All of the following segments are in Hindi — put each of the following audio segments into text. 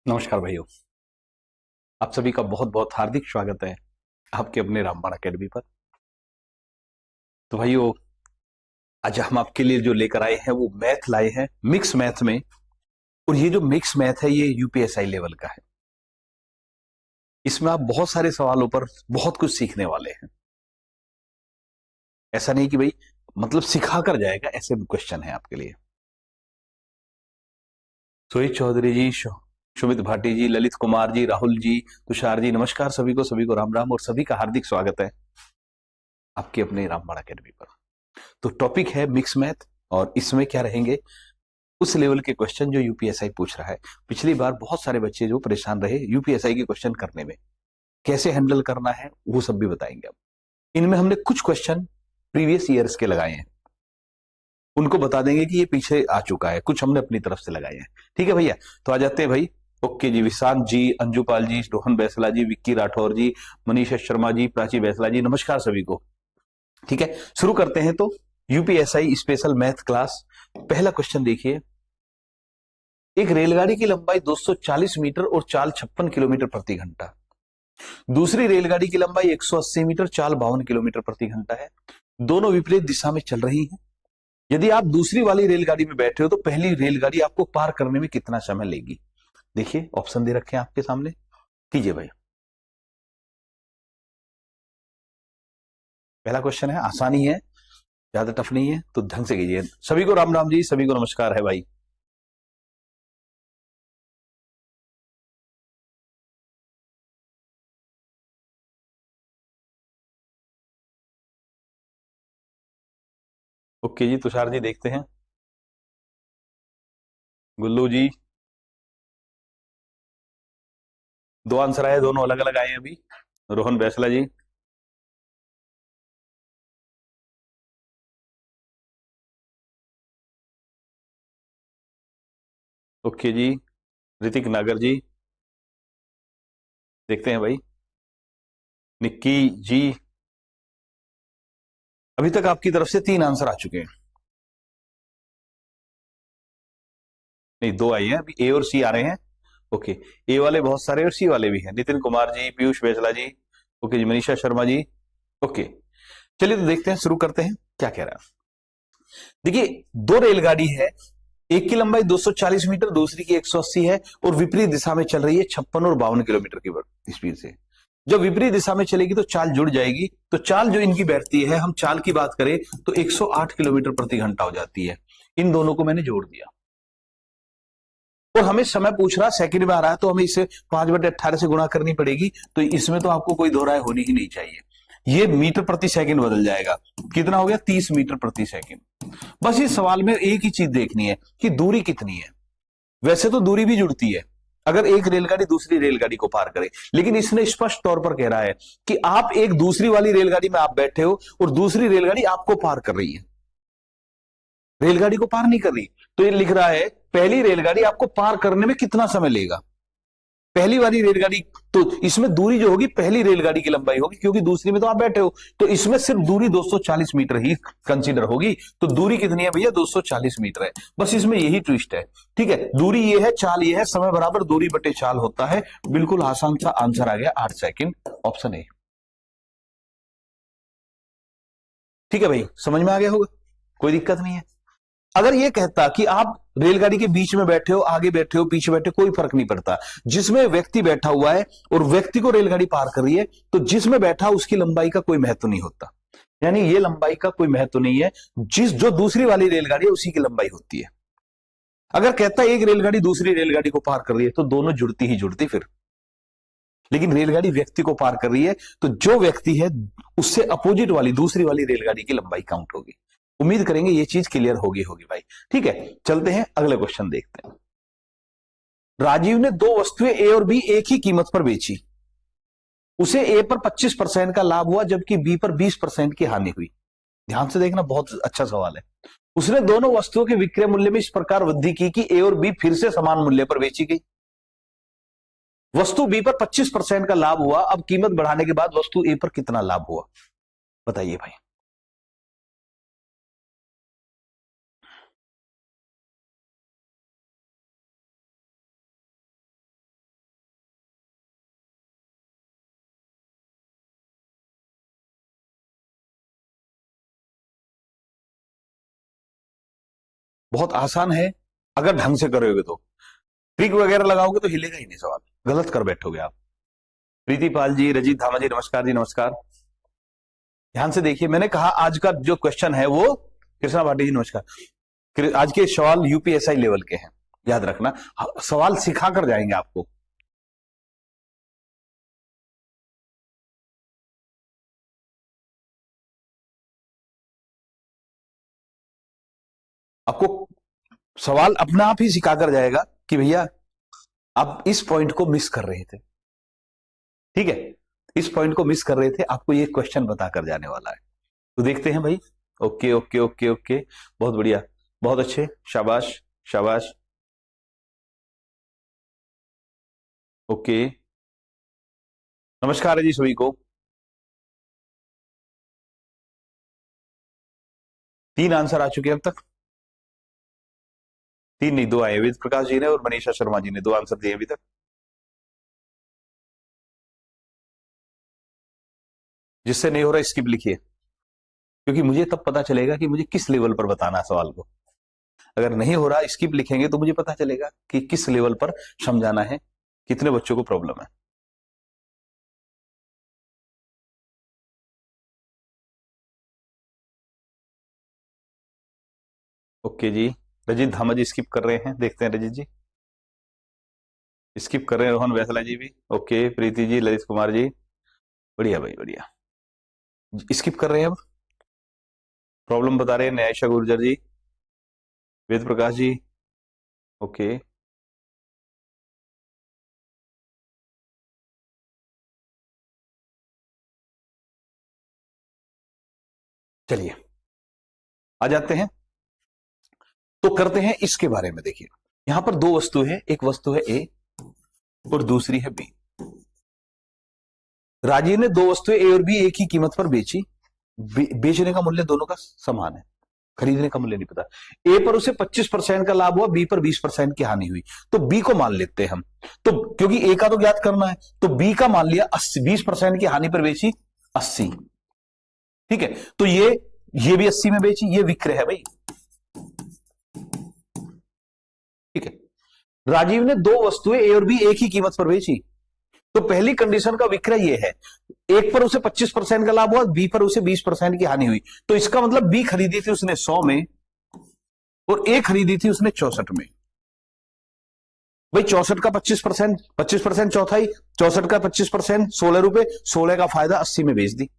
नमस्कार भाइयों। आप सभी का बहुत बहुत हार्दिक स्वागत है आपके अपने रामबाण अकेडमी पर। तो भाइयों, आज हम आपके लिए जो लेकर आए हैं वो मैथ लाए हैं, मिक्स मैथ में। और ये जो मिक्स मैथ है ये यूपीएसआई लेवल का है। इसमें आप बहुत सारे सवालों पर बहुत कुछ सीखने वाले हैं। ऐसा नहीं कि भाई मतलब सिखा कर जाएगा, ऐसे भी क्वेश्चन है आपके लिए। सोहित चौधरी जी, सुमित भाटी जी, ललित कुमार जी, राहुल जी, तुषार जी, नमस्कार सभी को राम राम और सभी का हार्दिक स्वागत है आपके अपने रामबाण अकेडमी पर। तो टॉपिक है मिक्स मैथ और इसमें क्या रहेंगे उस लेवल के क्वेश्चन जो यूपीएसआई पूछ रहा है। पिछली बार बहुत सारे बच्चे जो परेशान रहे यूपीएसआई के क्वेश्चन करने में, कैसे हैंडल करना है वो सब भी बताएंगे। अब इनमें हमने कुछ क्वेश्चन प्रीवियस ईयर्स के लगाए हैं, उनको बता देंगे कि ये पीछे आ चुका है, कुछ हमने अपनी तरफ से लगाए हैं। ठीक है भैया, तो आ जाते हैं भाई। ओके जी, विशांत जी, अंजुपाल जी, रोहन बैसला जी, विक्की राठौर जी, मनीषा शर्मा जी, प्राची बैसला जी, नमस्कार सभी को। ठीक है, शुरू करते हैं। तो यूपीएसआई स्पेशल मैथ क्लास, पहला क्वेश्चन देखिए। एक रेलगाड़ी की लंबाई 240 मीटर और चाल 56 किलोमीटर प्रति घंटा, दूसरी रेलगाड़ी की लंबाई 180 मीटर, चाल 52 किलोमीटर प्रति घंटा है। दोनों विपरीत दिशा में चल रही हैं। यदि आप दूसरी वाली रेलगाड़ी में बैठे हो तो पहली रेलगाड़ी आपको पार करने में कितना समय लेगी? देखिए ऑप्शन दे रखे हैं आपके सामने, कीजिए भाई। पहला क्वेश्चन है, आसानी है, ज्यादा टफ नहीं है, तो ढंग से कीजिए। सभी को राम राम जी, सभी को नमस्कार है भाई। ओके जी, तुषार जी देखते हैं। गुल्लू जी, दो आंसर आए, दोनों अलग अलग आए हैं अभी। रोहन बैसला जी, ओके जी। ऋतिक नागर जी, देखते हैं भाई। निक्की जी, अभी तक आपकी तरफ से तीन आंसर आ चुके हैं। नहीं, दो आई हैं अभी, ए और सी आ रहे हैं। ओके, ए वाले बहुत सारे और सी वाले भी हैं। नितिन कुमार जी, पीयूष बैसला जी, ओके जी, मनीषा शर्मा जी। ओके, चलिए तो देखते हैं, शुरू करते हैं क्या कह रहा है। देखिए, दो रेलगाड़ी है, एक की लंबाई 240 मीटर, दूसरी की 180 है और विपरीत दिशा में चल रही है 56 और 52 किलोमीटर की स्पीड से। जब विपरीत दिशा में चलेगी तो चाल जुड़ जाएगी। तो चाल जो इनकी बैठती है, हम चाल की बात करें तो 108 किलोमीटर प्रति घंटा हो जाती है। इन दोनों को मैंने जोड़ दिया और हमें समय पूछ रहा, सेकंड में आ रहा है, तो हमें इसे 5/18 से गुणा करनी पड़ेगी। तो इसमें तो आपको कोई दो राय होनी ही नहीं चाहिए। ये मीटर प्रति सेकंड बदल जाएगा। कितना हो गया? 30 मीटर प्रति सेकंड। बस इस सवाल में एक ही चीज देखनी है कि दूरी कितनी है। वैसे तो दूरी भी जुड़ती है अगर एक रेलगाड़ी दूसरी रेलगाड़ी को पार करे, लेकिन इसने स्पष्ट तौर पर कह रहा है कि आप एक दूसरी वाली रेलगाड़ी में आप बैठे हो और दूसरी रेलगाड़ी आपको पार कर रही है, रेलगाड़ी को पार नहीं कर रही। तो ये लिख रहा है पहली रेलगाड़ी आपको पार करने में कितना समय लेगा। पहली वाली रेलगाड़ी, तो इसमें दूरी जो होगी पहली रेलगाड़ी की लंबाई होगी, क्योंकि दूसरी में तो आप बैठे हो, तो इसमें सिर्फ दूरी 240 मीटर ही कंसीडर होगी। तो दूरी कितनी है भैया? 240 मीटर है। बस इसमें यही ट्विस्ट है। ठीक है, दूरी ये है, चाल ये है, समय बराबर दूरी बटे चाल होता है। बिल्कुल आसान सा आंसर आ गया, 8 सेकंड, ऑप्शन ए। ठीक है भाई, समझ में आ गया होगा, कोई दिक्कत नहीं है। अगर ये कहता कि आप रेलगाड़ी के बीच में बैठे हो, आगे बैठे हो, पीछे बैठे हो, कोई फर्क नहीं पड़ता, जिसमें व्यक्ति बैठा हुआ है और व्यक्ति को रेलगाड़ी पार कर रही है, तो जिसमें बैठा उसकी लंबाई का कोई महत्व नहीं होता। यानी ये लंबाई का कोई महत्व नहीं है, जिस जो दूसरी वाली रेलगाड़ी है उसी की लंबाई होती है। अगर कहता है एक रेलगाड़ी दूसरी रेलगाड़ी को पार कर रही है तो दोनों जुड़ती ही जुड़ती फिर। लेकिन रेलगाड़ी व्यक्ति को पार कर रही है, तो जो व्यक्ति है उससे अपोजिट वाली दूसरी वाली रेलगाड़ी की लंबाई काउंट होगी। उम्मीद करेंगे ये चीज क्लियर होगी होगी भाई। ठीक है, चलते हैं अगले क्वेश्चन देखते हैं। राजीव ने दो वस्तुएं ए और बी एक ही कीमत पर बेची। उसे ए पर 25% का लाभ हुआ जबकि बी पर 20% की हानि हुई। ध्यान से देखना, बहुत अच्छा सवाल है। उसने दोनों वस्तुओं के विक्रय मूल्य में इस प्रकार वृद्धि की कि ए और बी फिर से समान मूल्य पर बेची गई। वस्तु बी पर 25% का लाभ हुआ, अब कीमत बढ़ाने के बाद वस्तु ए पर कितना लाभ हुआ? बताइए भाई। बहुत आसान है अगर ढंग से करोगे तो। ट्रिक वगैरह लगाओगे तो हिलेगा ही नहीं सवाल, गलत कर बैठोगे आप। प्रीति पाल जी, रजीत धामा जी, नमस्कार जी, नमस्कार। ध्यान से देखिए, मैंने कहा आज का जो क्वेश्चन है वो, कृष्णा भाटी जी नमस्कार, आज के सवाल यूपीएसआई लेवल के हैं, याद रखना। सवाल सिखा कर जाएंगे आपको। आपको सवाल अपना आप ही सिखा कर जाएगा कि भैया आप इस पॉइंट को मिस कर रहे थे, ठीक है, इस पॉइंट को मिस कर रहे थे, आपको ये क्वेश्चन बताकर जाने वाला है। तो देखते हैं भाई। ओके ओके ओके ओके, बहुत बढ़िया, बहुत अच्छे, शाबाश शाबाश। ओके, नमस्कार है जी सभी को। 3 आंसर आ चुके हैं अब तक। 3 नहीं, 2 आए, वेद प्रकाश जी ने और मनीषा शर्मा जी ने 2 आंसर दिए अभी तक। जिससे नहीं हो रहा स्किप लिखिए, क्योंकि मुझे तब पता चलेगा कि मुझे किस लेवल पर बताना है सवाल को। अगर नहीं हो रहा स्किप लिखेंगे तो मुझे पता चलेगा कि किस लेवल पर समझाना है, कितने बच्चों को प्रॉब्लम है। ओके जी, रजित धामा जी स्किप कर रहे हैं, देखते हैं रजित जी स्किप कर रहे हैं। रोहन वैसला जी भी ओके, प्रीति जी, ललित कुमार जी, बढ़िया भाई बढ़िया, स्किप कर रहे हैं। अब प्रॉब्लम बता रहे हैं न्यायशा गुर्जर जी, वेद प्रकाश जी, ओके। चलिए आ जाते हैं, तो करते हैं इसके बारे में। देखिए यहां पर 2 वस्तु है, एक वस्तु है ए और दूसरी है बी। राजीव ने 2 वस्तुएं ए और बी एक ही कीमत पर बेची, बेचने का मूल्य दोनों का समान है, खरीदने का मूल्य नहीं पता। ए पर उसे 25% का लाभ हुआ, बी पर 20% की हानि हुई। तो बी को मान लेते हैं हम, तो क्योंकि ए का तो ज्ञात करना है, तो बी का मान लिया 20% की हानि पर बेची 80, ठीक है। तो ये भी 80 में बेची, ये विक्रय है भाई, ठीक है। राजीव ने 2 वस्तुएं ए और बी एक ही कीमत पर बेची, तो पहली कंडीशन का विक्रय ये है, एक पर उसे 25% का लाभ हुआ, बी पर उसे 20% की हानि हुई। तो इसका मतलब बी खरीदी थी उसने 100 में और ए खरीदी थी उसने 64 में। भाई 64 का 25%, 25% चौथाई, 64 का 25% 16 रुपए, 16 का फायदा 80 में बेच दी।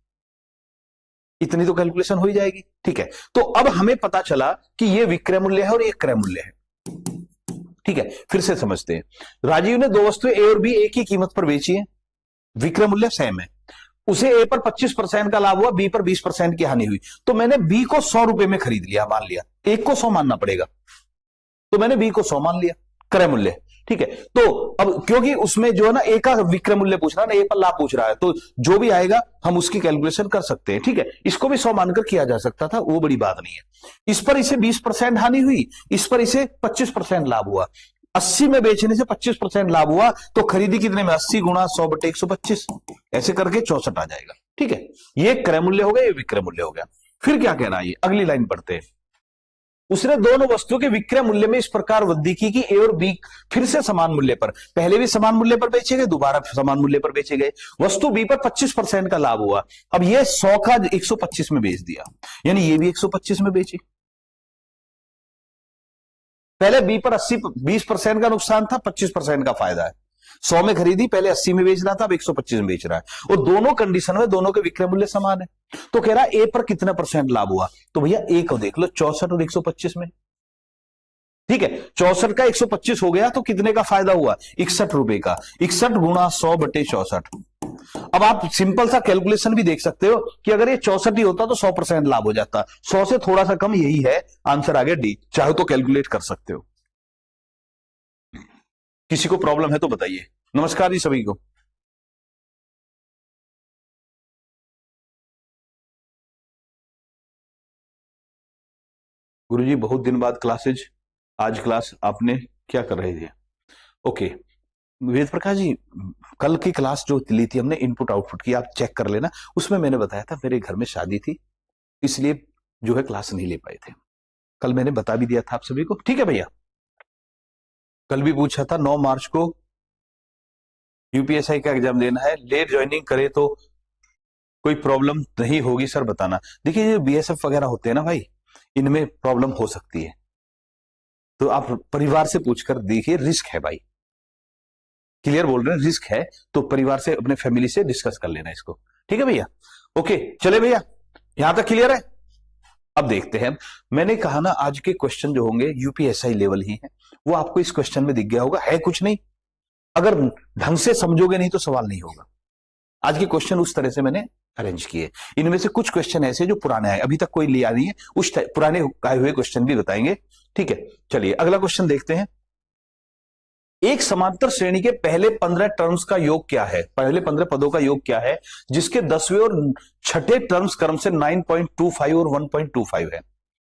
इतनी तो कैलकुलेशन हो ही जाएगी, ठीक है। तो अब हमें पता चला कि ये विक्रय मूल्य है और ये क्रय मूल्य है, ठीक है। फिर से समझते हैं, राजीव ने 2 वस्तुएं ए और बी एक ही कीमत पर बेची है, विक्रय मूल्य सेम है, उसे ए पर 25% का लाभ हुआ, बी पर 20% की हानि हुई। तो मैंने बी को 100 रुपए में खरीद लिया, मान लिया, एक को 100 मानना पड़ेगा, तो मैंने बी को 100 मान लिया, क्रय मूल्य, ठीक है। तो अब क्योंकि उसमें जो है ना ए का विक्रय मूल्य पूछ रहा है ना, ए पर लाभ पूछ रहा है, तो जो भी आएगा हम उसकी कैलकुलेशन कर सकते हैं, ठीक है। इसको भी 100 मानकर किया जा सकता था, वो बड़ी बात नहीं है। इस पर इसे 20% हानि हुई, इस पर इसे 25% लाभ हुआ, 80 में बेचने से 25% लाभ हुआ, तो खरीदी कितने में, 80 गुणा 100/125, ऐसे करके 64 आ जाएगा, ठीक है। ये क्रय मूल्य हो गया, ये विक्रय मूल्य हो गया। फिर क्या कहना है, अगली लाइन पढ़ते हैं। उसने दोनों वस्तुओं के विक्रय मूल्य में इस प्रकार वृद्धि की कि ए और बी फिर से समान मूल्य पर, पहले भी समान मूल्य पर बेचे गए, दोबारा समान मूल्य पर बेचे गए। वस्तु बी पर 25% का लाभ हुआ, अब ये 100 का 125 में बेच दिया, यानी ये भी 125 में बेची। पहले बी पर 20% का नुकसान था, 25% का फायदा है। 100 में खरीदी, पहले 80 में बेच रहा था, अब 125 में बेच रहा है, और दोनों कंडीशन में दोनों के विक्रय मूल्य समान है। तो कह रहा है ए पर कितना % लाभ हुआ, तो भैया ए को देख लो, 64 और 125 में, ठीक है। 64 का 125 हो गया, तो कितने का फायदा हुआ, 61 रुपए का, 61 गुणा 100/64। अब आप सिंपल सा कैलकुलेशन भी देख सकते हो कि अगर ये 64 ही होता तो 100% लाभ हो जाता, 100 से थोड़ा सा कम, यही है आंसर, आगे डी, चाहे तो कैलकुलेट कर सकते हो। किसी को प्रॉब्लम है तो बताइए। नमस्कार जी सभी को। गुरुजी बहुत दिन बाद क्लासेज, आज क्लास आपने क्या कर रहे थे, ओके। वेद प्रकाश जी, कल की क्लास जो ली थी हमने इनपुट आउटपुट की, आप चेक कर लेना, उसमें मैंने बताया था मेरे घर में शादी थी, इसलिए जो है क्लास नहीं ले पाए थे। कल मैंने बता भी दिया था आप सभी को, ठीक है भैया। कल भी पूछा था 9 मार्च को यूपीएसआई का एग्जाम देना है, लेट ज्वाइनिंग करे तो कोई प्रॉब्लम नहीं होगी सर बताना। देखिए ये बीएसएफ वगैरह होते हैं ना भाई, इनमें प्रॉब्लम हो सकती है, तो आप परिवार से पूछकर देखिए, रिस्क है भाई, क्लियर बोल रहे हैं, रिस्क है, तो परिवार से अपने फैमिली से डिस्कस कर लेना इसको, ठीक है भैया। ओके चले भैया, यहां तक क्लियर है। अब देखते हैं, मैंने कहा ना आज के क्वेश्चन जो होंगे यूपीएसआई लेवल ही है, वो आपको इस क्वेश्चन में दिख गया होगा, है कुछ नहीं, अगर ढंग से समझोगे नहीं तो सवाल नहीं होगा। आज के क्वेश्चन उस तरह से मैंने अरेंज किए, इनमें से कुछ क्वेश्चन ऐसे जो पुराने आए, अभी तक कोई लिया नहीं है, उस पुराने आए हुए क्वेश्चन भी बताएंगे, ठीक है। चलिए अगला क्वेश्चन देखते हैं। एक समांतर श्रेणी के पहले 15 टर्म्स का योग क्या है, पहले 15 पदों का योग क्या है जिसके 10वें और छठे टर्म्स क्रम से 9.25 और 1.25 है,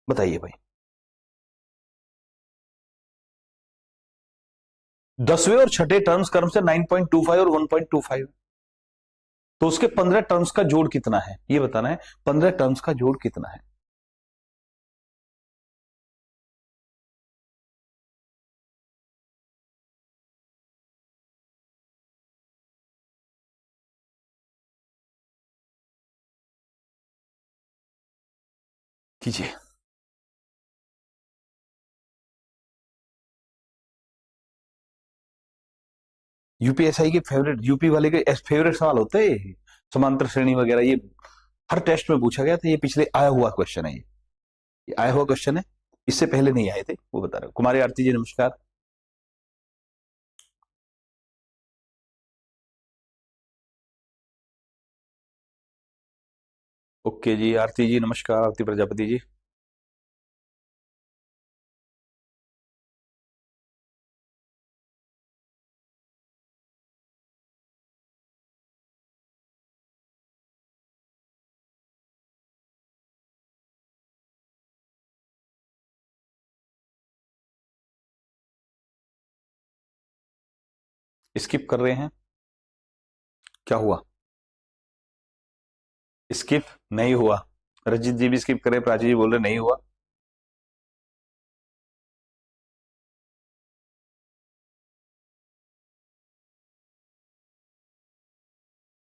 बताइए भाई। 10वें और छठे टर्म्स क्रम से 9.25 और 1.25, तो उसके 15 टर्म्स का जोड़ कितना है ये बताना है, 15 टर्म्स का जोड़ कितना है। कीजिए। यूपीएसआई के फेवरेट, यूपी वाले के फेवरेट सवाल होते हैं समांतर श्रेणी वगैरह, ये हर टेस्ट में पूछा गया था, ये पिछले आया हुआ क्वेश्चन है, ये आया हुआ क्वेश्चन है, इससे पहले नहीं आए थे, वो बता रहे। कुमारी आरती जी नमस्कार। ओके जी, आरती जी नमस्कार, आरती प्रजापति जी। स्किप कर रहे हैं, क्या हुआ? स्किप नहीं हुआ, रजित जी भी स्किप करे, प्राची जी बोल रहे नहीं हुआ।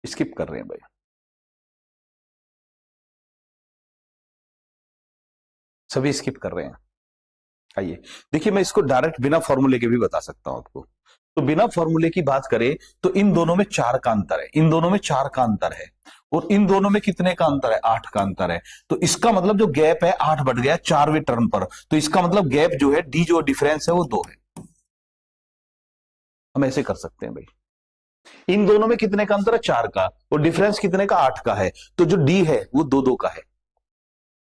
स्किप कर रहे हैं भाई, सभी स्किप कर रहे हैं। आइए देखिए, मैं इसको डायरेक्ट बिना फॉर्मूले के भी बता सकता हूं आपको। तो बिना फॉर्मूले की बात करें तो इन दोनों में 4 का अंतर है, इन दोनों में 4 का अंतर है, और इन दोनों में कितने का अंतर है? 8 का अंतर है। तो इसका मतलब जो गैप है 8 बढ़ गया 4वें टर्न पर, तो इसका मतलब गैप जो है, डी जो डिफरेंस है वो 2 है। हम ऐसे कर सकते हैं भाई, इन दोनों में कितने का अंतर है? 4 का, और डिफरेंस कितने का? 8 का है, तो जो डी है वो 2-2 का है।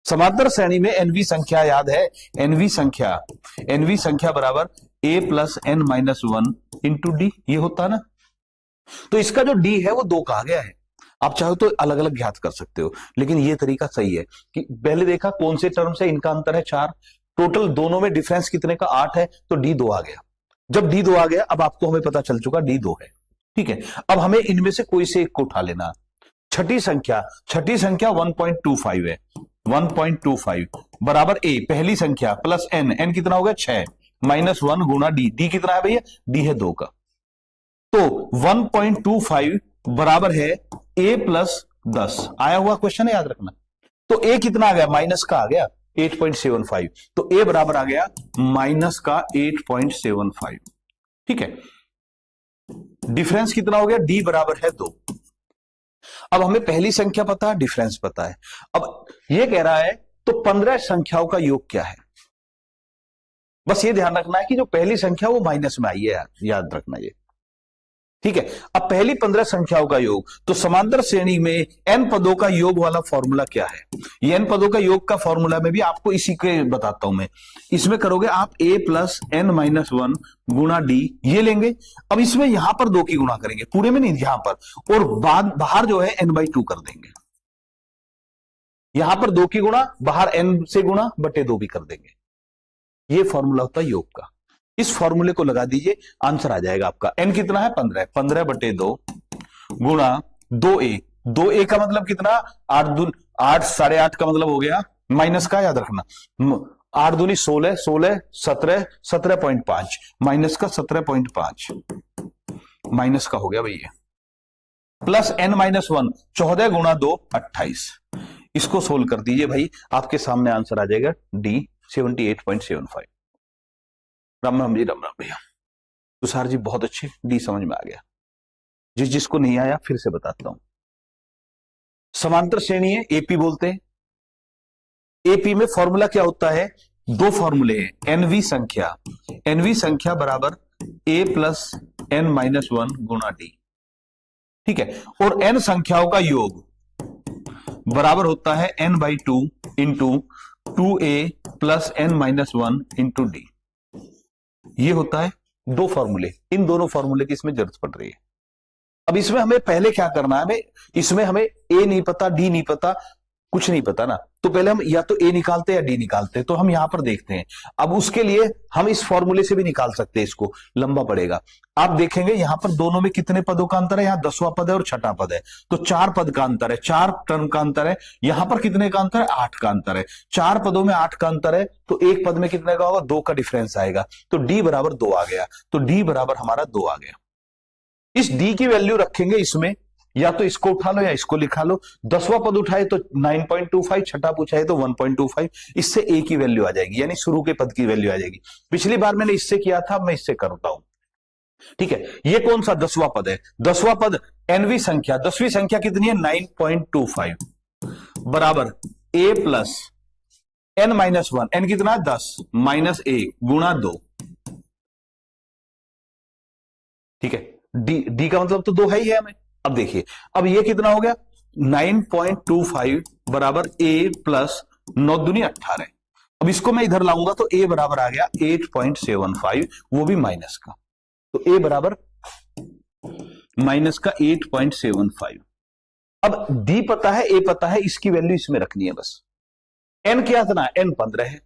समांतर श्रेणी में एनवी संख्या याद है, एनवी संख्या बराबर A plus N minus 1 into D, ये होता है ना। तो इसका जो डी है वो 2 कहा गया है, आप चाहो तो अलग अलग ज्ञात कर सकते हो, लेकिन ये तरीका सही है कि पहले देखा कौन से टर्म से इनका अंतर है 4, टोटल दोनों में डिफरेंस कितने का? 8 है, तो डी 2 आ गया। जब डी 2 आ गया, अब आपको हमें पता चल चुका डी 2 है, ठीक है। अब हमें इनमें से कोई से एक को उठा लेना। छठी संख्या 1.25 है, 1.25 बराबर ए पहली संख्या प्लस एन, एन कितना हो गया? 6 माइनस 1 गुना डी, डी कितना है भैया? डी है 2 का। तो 1.25 बराबर है ए प्लस 10, आया हुआ क्वेश्चन है, याद रखना। तो ए कितना आ गया? माइनस का आ गया 8.75, तो ए बराबर आ गया माइनस का 8.75, ठीक है। डिफरेंस कितना हो गया? डी बराबर है 2। अब हमें पहली संख्या पता है, डिफरेंस पता है। अब ये कह रहा है तो 15 संख्याओं का योग क्या है? बस ये ध्यान रखना है कि जो पहली संख्या वो माइनस में आई है, याद रखना ये, ठीक है। अब पहली 15 संख्याओं का योग, तो समांतर श्रेणी में एन पदों का योग वाला फॉर्मूला क्या है? ये एन पदों का योग का फॉर्मूला में भी आपको इसी के बताता हूं मैं। इसमें करोगे आप ए प्लस एन माइनस 1 गुणा डी, ये लेंगे। अब इसमें यहां पर 2 की गुणा करेंगे, पूरे में नहीं, यहां पर, और बाद बाहर जो है n/2 कर देंगे। यहां पर 2 की गुणा, बाहर n से गुणा बटे 2 भी कर देंगे। ये फॉर्मूला होता है योग का। इस फॉर्मूले को लगा दीजिए, आंसर आ जाएगा आपका। n कितना है? 15, 15 बटे 2 गुणा 2a, 2a का मतलब कितना? 8 दून 8, 8.5 का मतलब हो गया माइनस का, याद रखना 8 दूनी 16, 16 17, 17.5 माइनस का 17.5 माइनस का हो गया भैया, प्लस n-1 14 गुणा 2 28। इसको सोल्व कर दीजिए भाई, आपके सामने आंसर आ जाएगा डी 78.75। राम राम जी, राम राम भैया। तुषार जी बहुत अच्छे, डी समझ में आ गया। जिसको नहीं आया फिर से बताता हूं। समांतर श्रेणी है, एपी बोलते हैं। एपी में फॉर्मूला क्या होता है, दो फॉर्मूले हैं, एनवी संख्या बराबर ए प्लस n-1 गुणा डी, ठीक है। और n संख्याओं का योग बराबर होता है n/2 into 2a plus n-1 into D. ये होता है दो फॉर्मूले, इन दोनों फॉर्मूले की इसमें जरूरत पड़ रही है। अब इसमें हमें पहले क्या करना है, इसमें हमें ए नहीं पता, डी नहीं पता, कुछ नहीं पता ना, तो पहले हम या तो ए निकालते हैं या डी निकालते हैं। तो हम यहां पर देखते हैं। अब उसके लिए हम इस फॉर्मूले से भी निकाल सकते हैं, इसको लंबा पड़ेगा। आप देखेंगे यहां पर दोनों में कितने पदों का अंतर है, यहां 10वां पद है और छठा पद है, तो 4 पद का अंतर है, 4 टर्म का अंतर है। यहां पर कितने का अंतर है, 8 का अंतर है। 4 पदों में 8 का अंतर है, तो एक पद में कितने का होगा, 2 का डिफरेंस आएगा। तो डी बराबर 2 आ गया, तो डी बराबर हमारा 2 आ गया। इस डी की वैल्यू रखेंगे इसमें, या तो इसको उठा लो या इसको लिखा लो। 10वां पद उठाए तो 9.25, छठा पूछा है तो 1.25, इससे ए की वैल्यू आ जाएगी, यानी शुरू के पद की वैल्यू आ जाएगी। पिछली बार मैंने इससे किया था, मैं इससे करता हूं, ठीक है। ये कौन सा 10वां पद है, 10वां पद एनवी संख्या, 10वीं संख्या कितनी है, 9.25 बराबर ए प्लस n-1, n कितना है 10 माइनस ए गुणा 2, ठीक है। डी का मतलब तो 2 है ही है हमें। अब देखिए, अब ये कितना हो गया, 9.25 बराबर ए प्लस 9 दूनी 18। अब इसको मैं इधर लाऊंगा तो ए बराबर आ गया 8.75, वो भी माइनस का, तो ए बराबर माइनस का 8.75। अब डी पता है, ए पता है, इसकी वैल्यू इसमें रखनी है बस। एन क्या था ना, एन 15 है,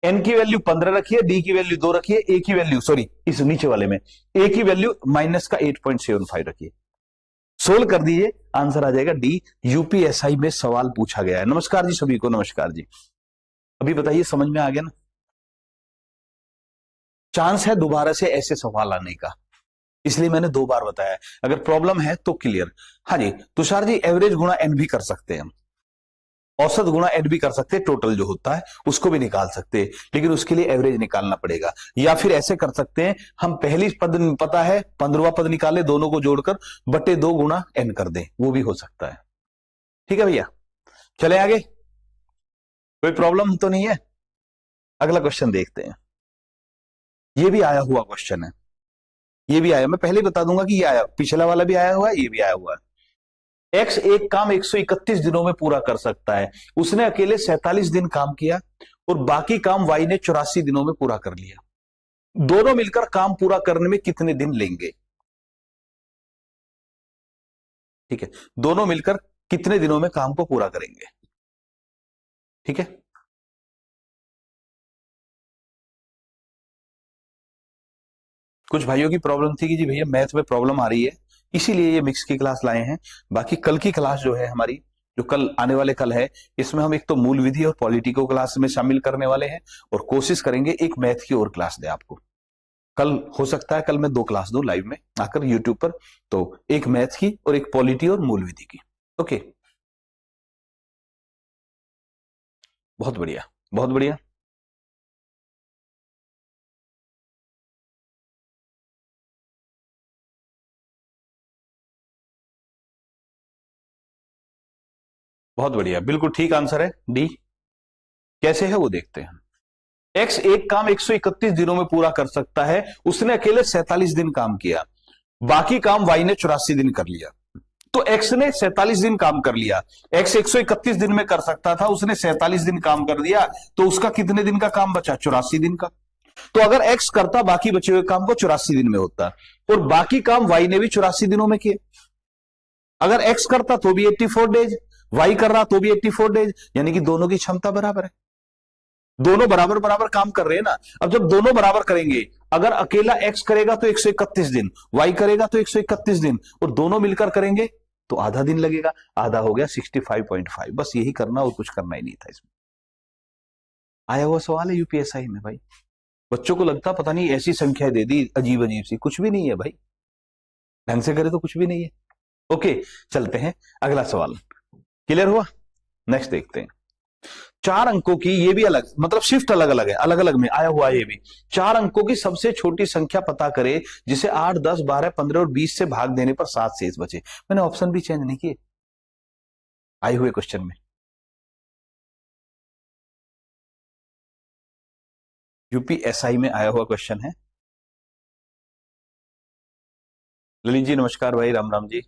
एन की वैल्यू 15 रखिए, डी की वैल्यू 2 रखिए, ए की वैल्यू, सॉरी इस नीचे वाले में ए की वैल्यू माइनस का 8.75 रखिए। सोल्व कर दीजिए, आंसर आ जाएगा डी। यूपीएसआई में सवाल पूछा गया है। नमस्कार जी सभी को, नमस्कार जी। अभी बताइए समझ में आ गया ना। चांस है दोबारा से ऐसे सवाल आने का, इसलिए मैंने 2 बार बताया। अगर प्रॉब्लम है तो क्लियर। हाँ जी तुषार जी, एवरेज गुणा एन भी कर सकते हैं हम, औसत गुणा एन भी कर सकते हैं, टोटल जो होता है उसको भी निकाल सकते हैं, लेकिन उसके लिए एवरेज निकालना पड़ेगा। या फिर ऐसे कर सकते हैं, हम पहली पद पता है, 15वां पद निकाले, दोनों को जोड़कर बटे 2 गुणा एन कर दें, वो भी हो सकता है। ठीक है भैया, चले आगे, कोई प्रॉब्लम तो नहीं है। अगला क्वेश्चन देखते हैं। ये भी आया हुआ क्वेश्चन है, ये भी आया, मैं पहले बता दूंगा कि ये आया, पिछला वाला भी आया हुआ है, ये भी आया हुआ है। एक्स एक काम 131 दिनों में पूरा कर सकता है, उसने अकेले 47 दिन काम किया और बाकी काम वाई ने 84 दिनों में पूरा कर लिया। दोनों मिलकर काम पूरा करने में कितने दिन लेंगे, ठीक है, दोनों मिलकर कितने दिनों में काम को पूरा करेंगे, ठीक है। कुछ भाइयों की प्रॉब्लम थी कि जी भैया मैथ में प्रॉब्लम आ रही है, इसीलिए ये मिक्स की क्लास लाए हैं। बाकी कल की क्लास जो है हमारी, जो कल आने वाले कल है, इसमें हम एक तो मूल विधि और पॉलिटी को क्लास में शामिल करने वाले हैं, और कोशिश करेंगे एक मैथ की और क्लास दे आपको। कल हो सकता है कल मैं 2 क्लास दूं लाइव में आकर यूट्यूब पर, तो एक मैथ की और एक पॉलिटी और मूल विधि की। ओके, बहुत बढ़िया, बहुत बढ़िया। बहुत बढ़िया, बिल्कुल ठीक आंसर है डी। कैसे है वो देखते हैं। एक्स एक काम 131 दिनों में पूरा कर सकता है, उसने अकेले 47 दिन काम किया, बाकी काम वाई ने 84 दिन कर लिया। तो एक्स ने 47 दिन काम कर लिया, एक्स 131 दिन में कर सकता था, उसने 47 दिन काम कर दिया, तो उसका कितने दिन का काम बचा, 84 दिन का। तो अगर एक्स करता बाकी बचे हुए काम को 84 दिन में होता, और बाकी काम वाई ने भी 84 दिनों में किए। अगर एक्स करता तो भी 84 डेज, वाई कर रहा तो भी 84 डेज, यानी कि दोनों की क्षमता बराबर है, दोनों बराबर बराबर काम कर रहे हैं ना। अब जब दोनों बराबर करेंगे, अगर अकेला एक्स करेगा तो 131 दिन, वाई करेगा तो 131 दिन, और दोनों मिलकर करेंगे तो आधा दिन लगेगा, आधा हो गया 65.5। बस यही करना और कुछ करना ही नहीं था इसमें। आया हुआ सवाल है यूपीएसआई में भाई। बच्चों को लगता पता नहीं ऐसी संख्या दे दी अजीब अजीब सी, कुछ भी नहीं है भाई, ढंग से करे तो कुछ भी नहीं है। ओके, चलते हैं अगला सवाल। क्लियर हुआ? नेक्स्ट देखते हैं। 4 अंकों की, ये भी अलग, मतलब शिफ्ट अलग अलग है, अलग अलग में आया हुआ ये भी। 4 अंकों की सबसे छोटी संख्या पता करे जिसे 8, 10, 12, 15 और 20 से भाग देने पर 7 शेष बचे। मैंने ऑप्शन भी चेंज नहीं किए आए हुए क्वेश्चन में। यूपीएसआई में आया हुआ क्वेश्चन है। ललित जी नमस्कार भाई, राम राम जी।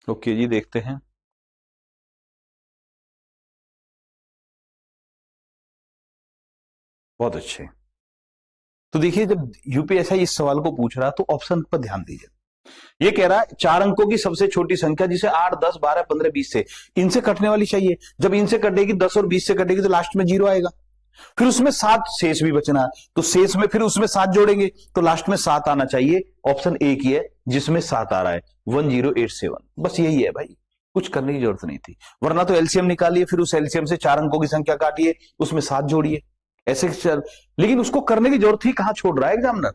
ओके जी, देखते हैं। बहुत अच्छे। तो देखिए, जब यूपीएसआई इस सवाल को पूछ रहा तो ऑप्शन पर ध्यान दीजिए। ये कह रहा है 4 अंकों की सबसे छोटी संख्या जिसे 8, 10, 12, 15, 20 से, इनसे कटने वाली चाहिए। जब इनसे कटेगी 10 और 20 से कटेगी तो लास्ट में 0 आएगा। फिर उसमें 7 शेष भी बचना है, तो शेष में फिर उसमें 7 जोड़ेंगे तो लास्ट में 7 आना चाहिए। ऑप्शन ए की है जिसमें 7 आ रहा है, 1087। बस यही है भाई, कुछ करने की जरूरत नहीं थी। वरना तो एलसीएम निकालिए, फिर उस एलसीएम से 4 अंकों की संख्या काटिए, उसमें 7 जोड़िए, ऐसे चल। लेकिन उसको करने की जरूरत ही कहां छोड़ रहा है एग्जामिनर।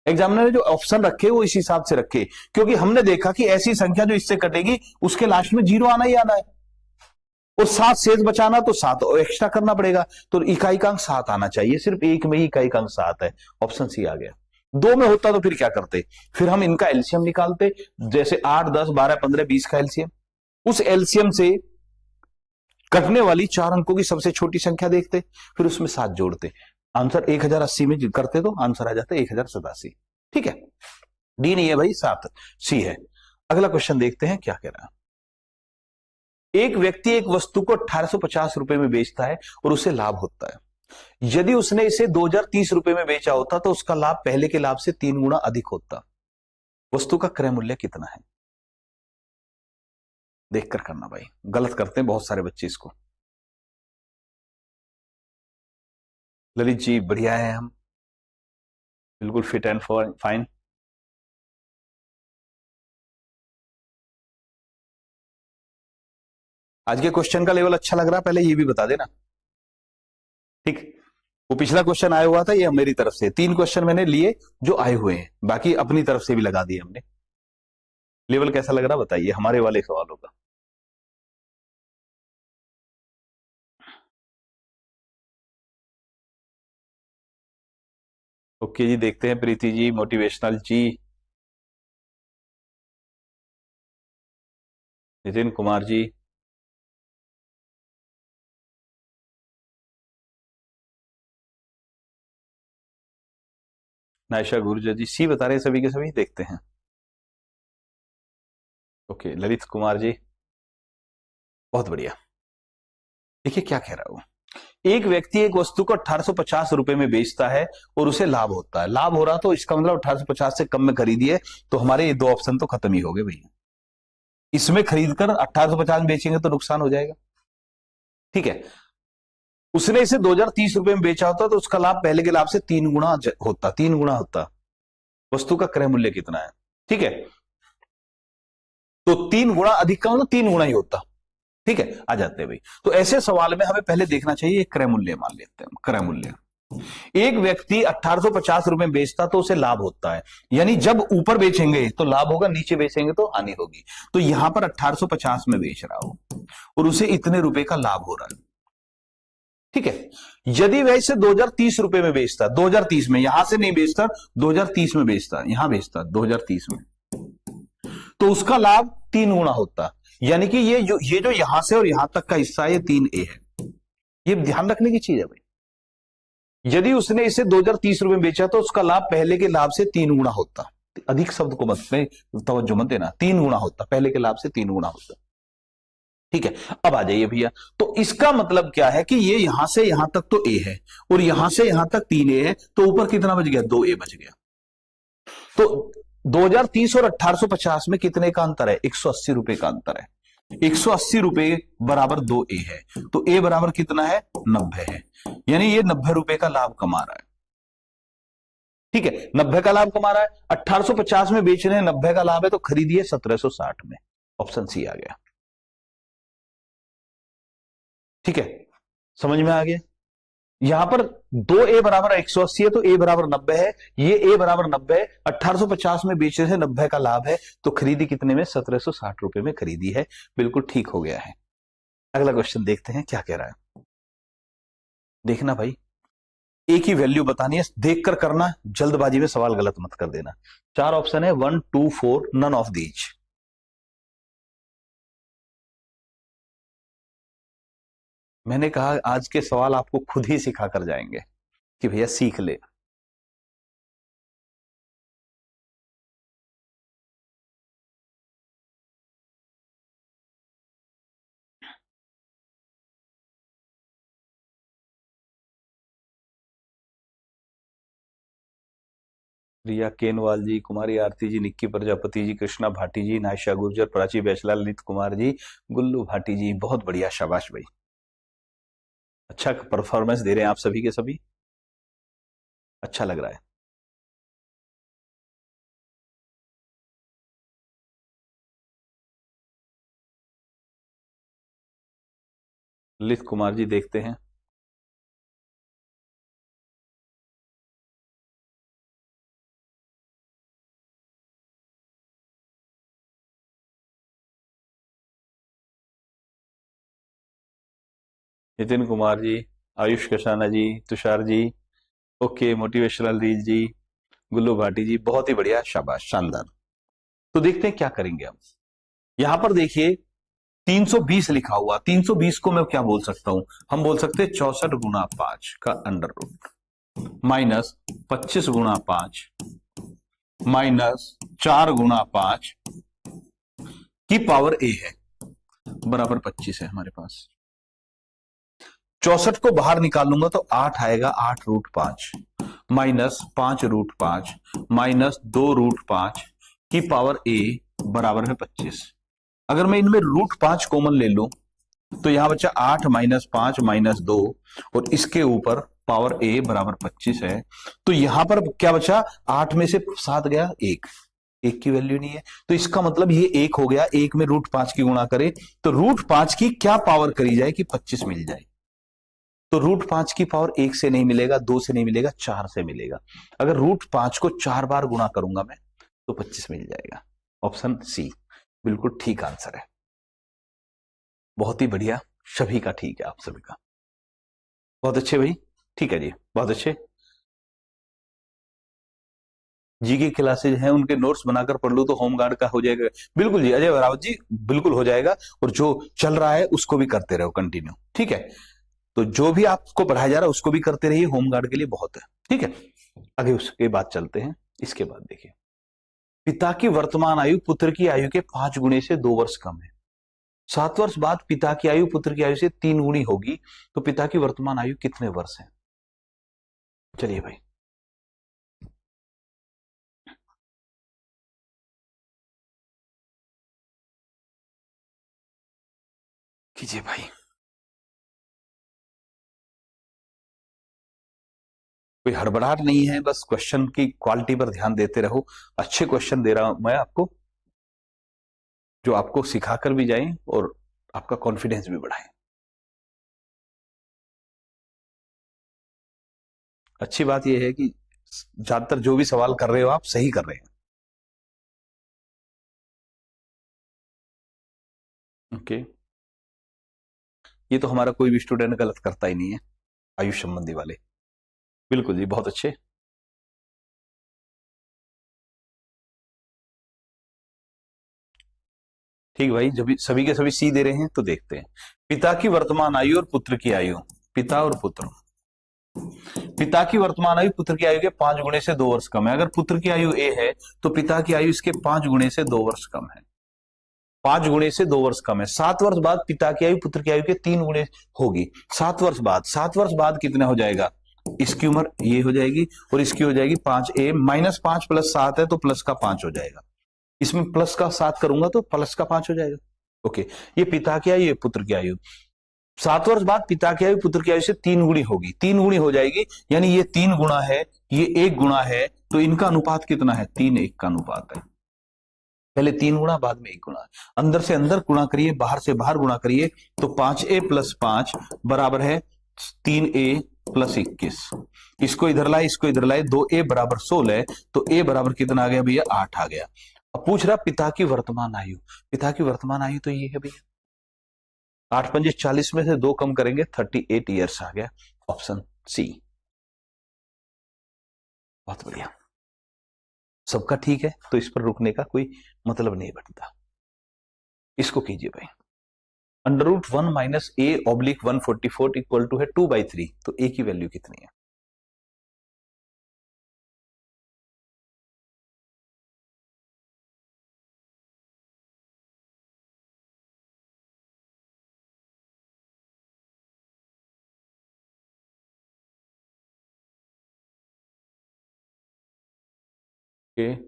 एग्जामिनर ने जो ऑप्शन रखे वो इस हिसाब से रखे, क्योंकि हमने देखा कि ऐसी संख्या जो इससे कटेगी उसके लास्ट में 0 आना ही आना है, और 7 शेष बचाना तो 7 और एक्स्ट्रा करना पड़ेगा, तो इकाई का अंक 7 आना चाहिए। सिर्फ एक में ही इकाई का अंक 7 है, ऑप्शन सी आ गया। 2 में होता तो फिर क्या करते, फिर हम इनका एलसीएम निकालते, जैसे 8, 10, 12, 15, 20 का एलसीएम, उस एलसीएम से कटने वाली 4 अंकों की सबसे छोटी संख्या देखते, फिर उसमें 7 जोड़ते, आंसर 1080 में करते तो आंसर आ जाता है 1087। ठीक है, डी नहीं है भाई, 7 सी है। अगला क्वेश्चन देखते हैं क्या कह रहा है। एक व्यक्ति एक वस्तु को 1850 रुपए में बेचता है और उसे लाभ होता है। यदि उसने इसे 2030 रुपए में बेचा होता तो उसका लाभ पहले के लाभ से 3 गुना अधिक होता। वस्तु का क्रय मूल्य कितना है? देखकर करना भाई, गलत करते हैं बहुत सारे बच्चे इसको। ललित जी बढ़िया है, हम बिल्कुल फिट एंड फाइन। आज के क्वेश्चन का लेवल अच्छा लग रहा है, पहले ये भी बता देना। ठीक, वो पिछला क्वेश्चन आया हुआ था, ये मेरी तरफ से 3 क्वेश्चन मैंने लिए जो आए हुए हैं, बाकी अपनी तरफ से भी लगा दिए हमने। लेवल कैसा लग रहा बताइए हमारे वाले सवालों का। ओके जी, देखते हैं। प्रीति जी, मोटिवेशनल जी, नितिन कुमार जी, नायशा गुर्जर जी, सी बता रहे हैं सभी के सभी, देखते हैं। ओके, ललित कुमार जी, बहुत बढ़िया। देखिए क्या कह रहा हूं। एक व्यक्ति एक वस्तु को 1850 रुपए में बेचता है और उसे लाभ होता है। लाभ हो रहा तो इसका मतलब 1850 से कम में खरीदिए, तो हमारे ये 2 ऑप्शन तो खत्म ही हो गए भैया। इसमें खरीदकर 1850 में बेचेंगे तो नुकसान हो जाएगा। ठीक है, उसने इसे 2030 रुपए में बेचा होता तो उसका लाभ पहले के लाभ से 3 गुना होता, 3 गुना होता। वस्तु का क्रय मूल्य कितना है? ठीक है, तो 3 गुना अधिक का मतलब 3 गुना ही होता। ठीक है, आ जाते हैं भाई। तो ऐसे सवाल में हमें पहले देखना चाहिए क्रय मूल्य, मान लेते हैं क्रय मूल्य। एक व्यक्ति 1850 रुपए में बेचता तो उसे लाभ होता है, यानी जब ऊपर बेचेंगे तो लाभ होगा, नीचे बेचेंगे तो हानि होगी। तो यहां पर 1850 में बेच रहा हो और उसे इतने रुपए का लाभ हो रहा है। ठीक है, यदि वह इसे 2030 रुपए में बेचता, 2030 में, यहां से नहीं बेचता, 2030 में बेचता, यहां बेचता 2030 में, तो उसका लाभ 3 गुना होता। यानी कि ये जो यहां से और यहां तक का हिस्सा है, ये 3A है। ये ध्यान रखने की चीज है भाई। यदि उसने इसे 2030 रुपए में बेचा तो उसका लाभ पहले के लाभ से 3 गुना होता। अधिक शब्द को मत में तवज्जो मत देना, 3 गुना होता, पहले के लाभ से 3 गुना होता। ठीक है, अब आ जाइए भैया। तो इसका मतलब क्या है कि ये यहां से यहां तक तो A है और यहां से यहां तक 3A है, तो ऊपर कितना बच गया? 2A बच गया। तो 2030 और 1850 में कितने का अंतर है? 180 रुपए का अंतर है। 180 रुपए बराबर 2A है, तो A बराबर कितना है, 90 है, यानी ये 90 रुपए का लाभ कमा रहा है। ठीक है, 90 का लाभ कमा रहा है, 1850 में बेच रहे हैं, 90 का लाभ है, तो खरीदिए 1760 में। ऑप्शन सी आ गया। ठीक है, समझ में आ गया। यहां पर 2A बराबर 180 है, तो A बराबर 90 है, ये A बराबर 90 है, 1850 में बेच रहे हैं, 90 का लाभ है, तो खरीदी कितने में, 1760 रुपए में खरीदी है। बिल्कुल ठीक हो गया है। अगला क्वेश्चन देखते हैं क्या कह रहा है। देखना भाई, ए की वैल्यू बतानी है, देखकर करना, जल्दबाजी में सवाल गलत मत कर देना। 4 ऑप्शन है, 1 2 4, नन ऑफ दीज। मैंने कहा आज के सवाल आपको खुद ही सिखा कर जाएंगे कि भैया सीख ले। रिया केनवाल जी, कुमारी आरती जी, निक्की प्रजापति जी, कृष्णा भाटी जी, नायशा गुर्जर, प्राची बैचलाल, ललित कुमार जी, गुल्लू भाटी जी, बहुत बढ़िया, शाबाश भाई, अच्छा परफॉर्मेंस दे रहे हैं आप सभी के सभी, अच्छा लग रहा है। ललित कुमार जी देखते हैं। नितिन कुमार जी, आयुष कशाना जी, Tushar ji, okay, motivational reel जी, गुल्लू भाटी जी, बहुत ही बढ़िया, शाबाश, शानदार। तो देखते हैं क्या करेंगे हम। यहां पर देखिए 320 लिखा हुआ, 320 को मैं क्या बोल सकता हूं, हम बोल सकते हैं 64 गुणा 5 का अंडर रूट माइनस 25 गुणा 5 माइनस 4 गुणा 5 की पावर ए है, बराबर 25 है हमारे पास। 64 को बाहर निकाल लूंगा तो 8 आएगा, 8 root 5 minus 5 root 5 minus 2 root 5 की पावर ए बराबर है 25। अगर मैं इनमें रूट 5 कॉमन ले लूं तो यहां बचा 8 माइनस 5 माइनस 2, और इसके ऊपर पावर ए बराबर 25 है, तो यहां पर क्या बचा, 8 में से 7 गया, एक की वैल्यू नहीं है, तो इसका मतलब ये 1 हो गया। 1 में रूट 5 की गुणा करे तो रूट 5 की क्या पावर करी जाए कि 25 मिल जाए, तो रूट 5 की पावर 1 से नहीं मिलेगा, 2 से नहीं मिलेगा, 4 से मिलेगा। अगर रूट 5 को 4 बार गुणा करूंगा मैं तो 25 मिल जाएगा। ऑप्शन सी बिल्कुल ठीक आंसर है। बहुत ही बढ़िया, सभी का ठीक है, आप सभी का बहुत अच्छे भाई, ठीक है जी, बहुत अच्छे। जी की क्लासेज हैं, उनके नोट्स बनाकर पढ़ लो तो होमगार्ड का हो जाएगा। बिल्कुल जी अजय रावत जी, बिल्कुल हो जाएगा, और जो चल रहा है उसको भी करते रहो कंटिन्यू, ठीक है। तो जो भी आपको पढ़ाया जा रहा है उसको भी करते रहिए, होमगार्ड के लिए बहुत है, ठीक है। आगे उसके बाद चलते हैं। इसके बाद देखिए, पिता की वर्तमान आयु पुत्र की आयु के 5 गुणे से 2 वर्ष कम है। 7 वर्ष बाद पिता की आयु पुत्र की आयु से 3 गुणी होगी, तो पिता की वर्तमान आयु कितने वर्ष है। चलिए भाई, कीजिए भाई। कोई हड़बड़ाहट नहीं है, बस क्वेश्चन की क्वालिटी पर ध्यान देते रहो। अच्छे क्वेश्चन दे रहा हूं मैं आपको, जो आपको सिखाकर भी जाएं और आपका कॉन्फिडेंस भी बढ़ाएं। अच्छी बात यह है कि ज्यादातर जो भी सवाल कर रहे हो आप सही कर रहे हैं। ओके, ये तो हमारा कोई भी स्टूडेंट गलत करता ही नहीं है, आयुष संबंधी वाले। बिल्कुल जी, बहुत अच्छे। ठीक भाई, जब सभी के सभी सी दे रहे हैं तो देखते हैं। पिता की वर्तमान आयु और पुत्र की आयु, पिता और पुत्र, पिता की वर्तमान आयु पुत्र की आयु के 5 गुणे से 2 वर्ष कम है। अगर पुत्र की आयु ए है तो पिता की आयु इसके 5 गुणे से 2 वर्ष कम है, 5 गुणे से 2 वर्ष कम है। 7 वर्ष बाद पिता की आयु पुत्र की आयु के 3 गुणे होगी। 7 वर्ष बाद, 7 वर्ष बाद कितना हो जाएगा, इसकी उम्र ये हो जाएगी और इसकी हो जाएगी 5a माइनस 5 प्लस 7 है तो प्लस का 5 हो जाएगा। इसमें प्लस का 7 करूंगा तो प्लस का 5 हो जाएगा। ओके, ये पिता की आयु, ये पुत्र की आयु। 7 वर्ष बाद पिता की आयु पुत्र की आयु से 3 गुणी होगी, 3 गुणी हो जाएगी, यानी ये 3 गुणा है, ये 1 गुणा है, तो इनका अनुपात कितना है? 3:1 का अनुपात है। पहले 3 गुणा, बाद में 1 गुणा। अंदर से अंदर गुणा करिए, बाहर से बाहर गुणा करिए, तो 5a + 5 बराबर है 3a + 21। इसको इधर लाए, इसको इधर लाए, 2a = 16, तो a बराबर कितना आ गया भैया? 8 आ गया। अब पूछ रहा पिता की वर्तमान आयु, पिता की वर्तमान आयु तो ये है भैया 8 × 5 = 40 में से 2 कम करेंगे 38 ईयर्स आ गया, ऑप्शन सी। बहुत बढ़िया, सबका ठीक है, तो इस पर रुकने का कोई मतलब नहीं बनता। इसको कीजिए भाई, √1 - a/144 = है 2/3, तो a की वैल्यू कितनी है?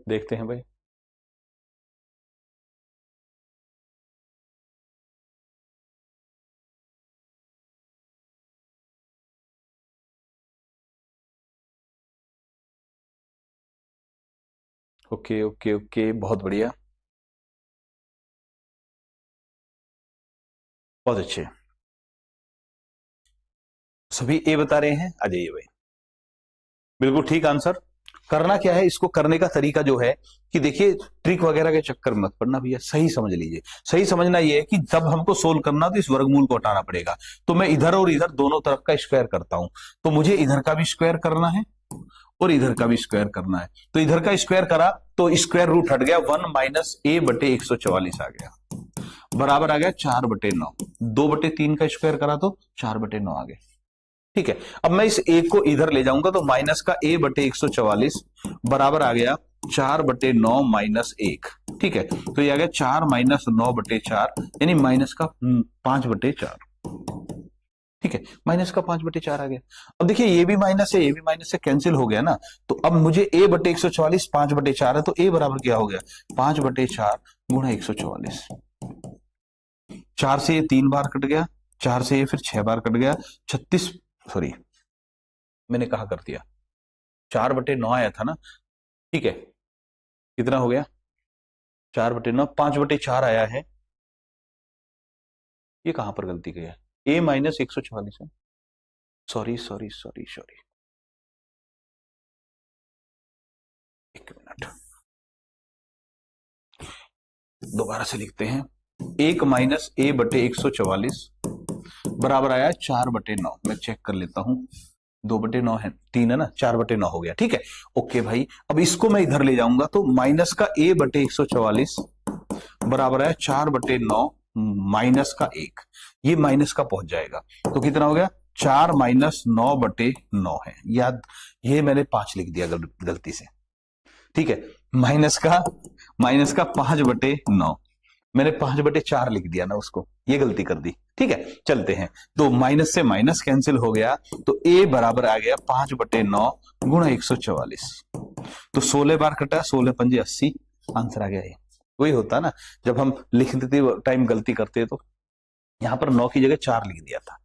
देखते हैं भाई। ओके ओके ओके, बहुत बढ़िया, बहुत अच्छे, सभी ए बता रहे हैं। आ जाइए भाई, बिल्कुल ठीक आंसर। करना क्या है, इसको करने का तरीका जो है कि देखिए, ट्रिक वगैरह के चक्कर में मत पड़ना भैया, सही समझ लीजिए। सही समझना ये है कि जब हमको सोल्व करना तो इस वर्गमूल को हटाना पड़ेगा, तो मैं इधर और इधर दोनों तरफ का स्क्वायर करता हूं, तो मुझे इधर का भी स्क्वायर करना है और इधर का भी स्क्वायर करना है। तो इधर का स्क्वायर करा तो स्क्वायर रूट हट गया, 1 - a/144 आ गया, बराबर आ गया 4/9। 2/3 का स्क्वायर करा तो 4/9 आ गया। ठीक है, अब मैं इस एक को इधर ले जाऊंगा, तो माइनस का a/144 बराबर आ गया 4/9 - 1। ठीक है, तो ये आ गया 4 - 9/4, यानी माइनस का 5/4। ठीक है, माइनस का 5/4 आ गया। अब देखिए, ये भी माइनस है, ये भी माइनस से कैंसिल हो गया ना, तो अब मुझे a/144 5/4 है, तो a बराबर क्या हो गया? 5/4 × 144। 4 से ये 3 बार कट गया, 4 से ये फिर 6 बार कट गया, 36, सॉरी मैंने कहा कर दिया, 4/9 आया था ना। ठीक है, कितना हो गया? 4/9, 5/4 आया है। ये कहां पर गलती की है? a - 144 है, सॉरी सॉरी सॉरी सॉरी, एक मिनट, दोबारा से लिखते हैं। 1 - a/144 बराबर आया 4/9। मैं चेक कर लेता हूं, 2/9 है, 3 है ना, 4/9 हो गया। ठीक है, ओके भाई, अब इसको मैं इधर ले जाऊंगा, तो माइनस का a/144 बराबर है 4/9 माइनस का 1, ये माइनस का पहुंच जाएगा, तो कितना हो गया? 4 - 9/9 है, याद, ये मैंने 5 लिख दिया गलती से। ठीक है, माइनस का 5/9, मैंने 5/4 लिख दिया ना उसको, ये गलती कर दी। ठीक है, चलते हैं, तो माइनस से माइनस कैंसिल हो गया, तो a बराबर आ गया 5/9 × 144, तो 16 बार कटा, 16 × 5 = 80, आंसर आ गया ये। वही होता ना, जब हम लिखते टाइम गलती करते तो यहां पर 9 की जगह 4 लिख दिया था।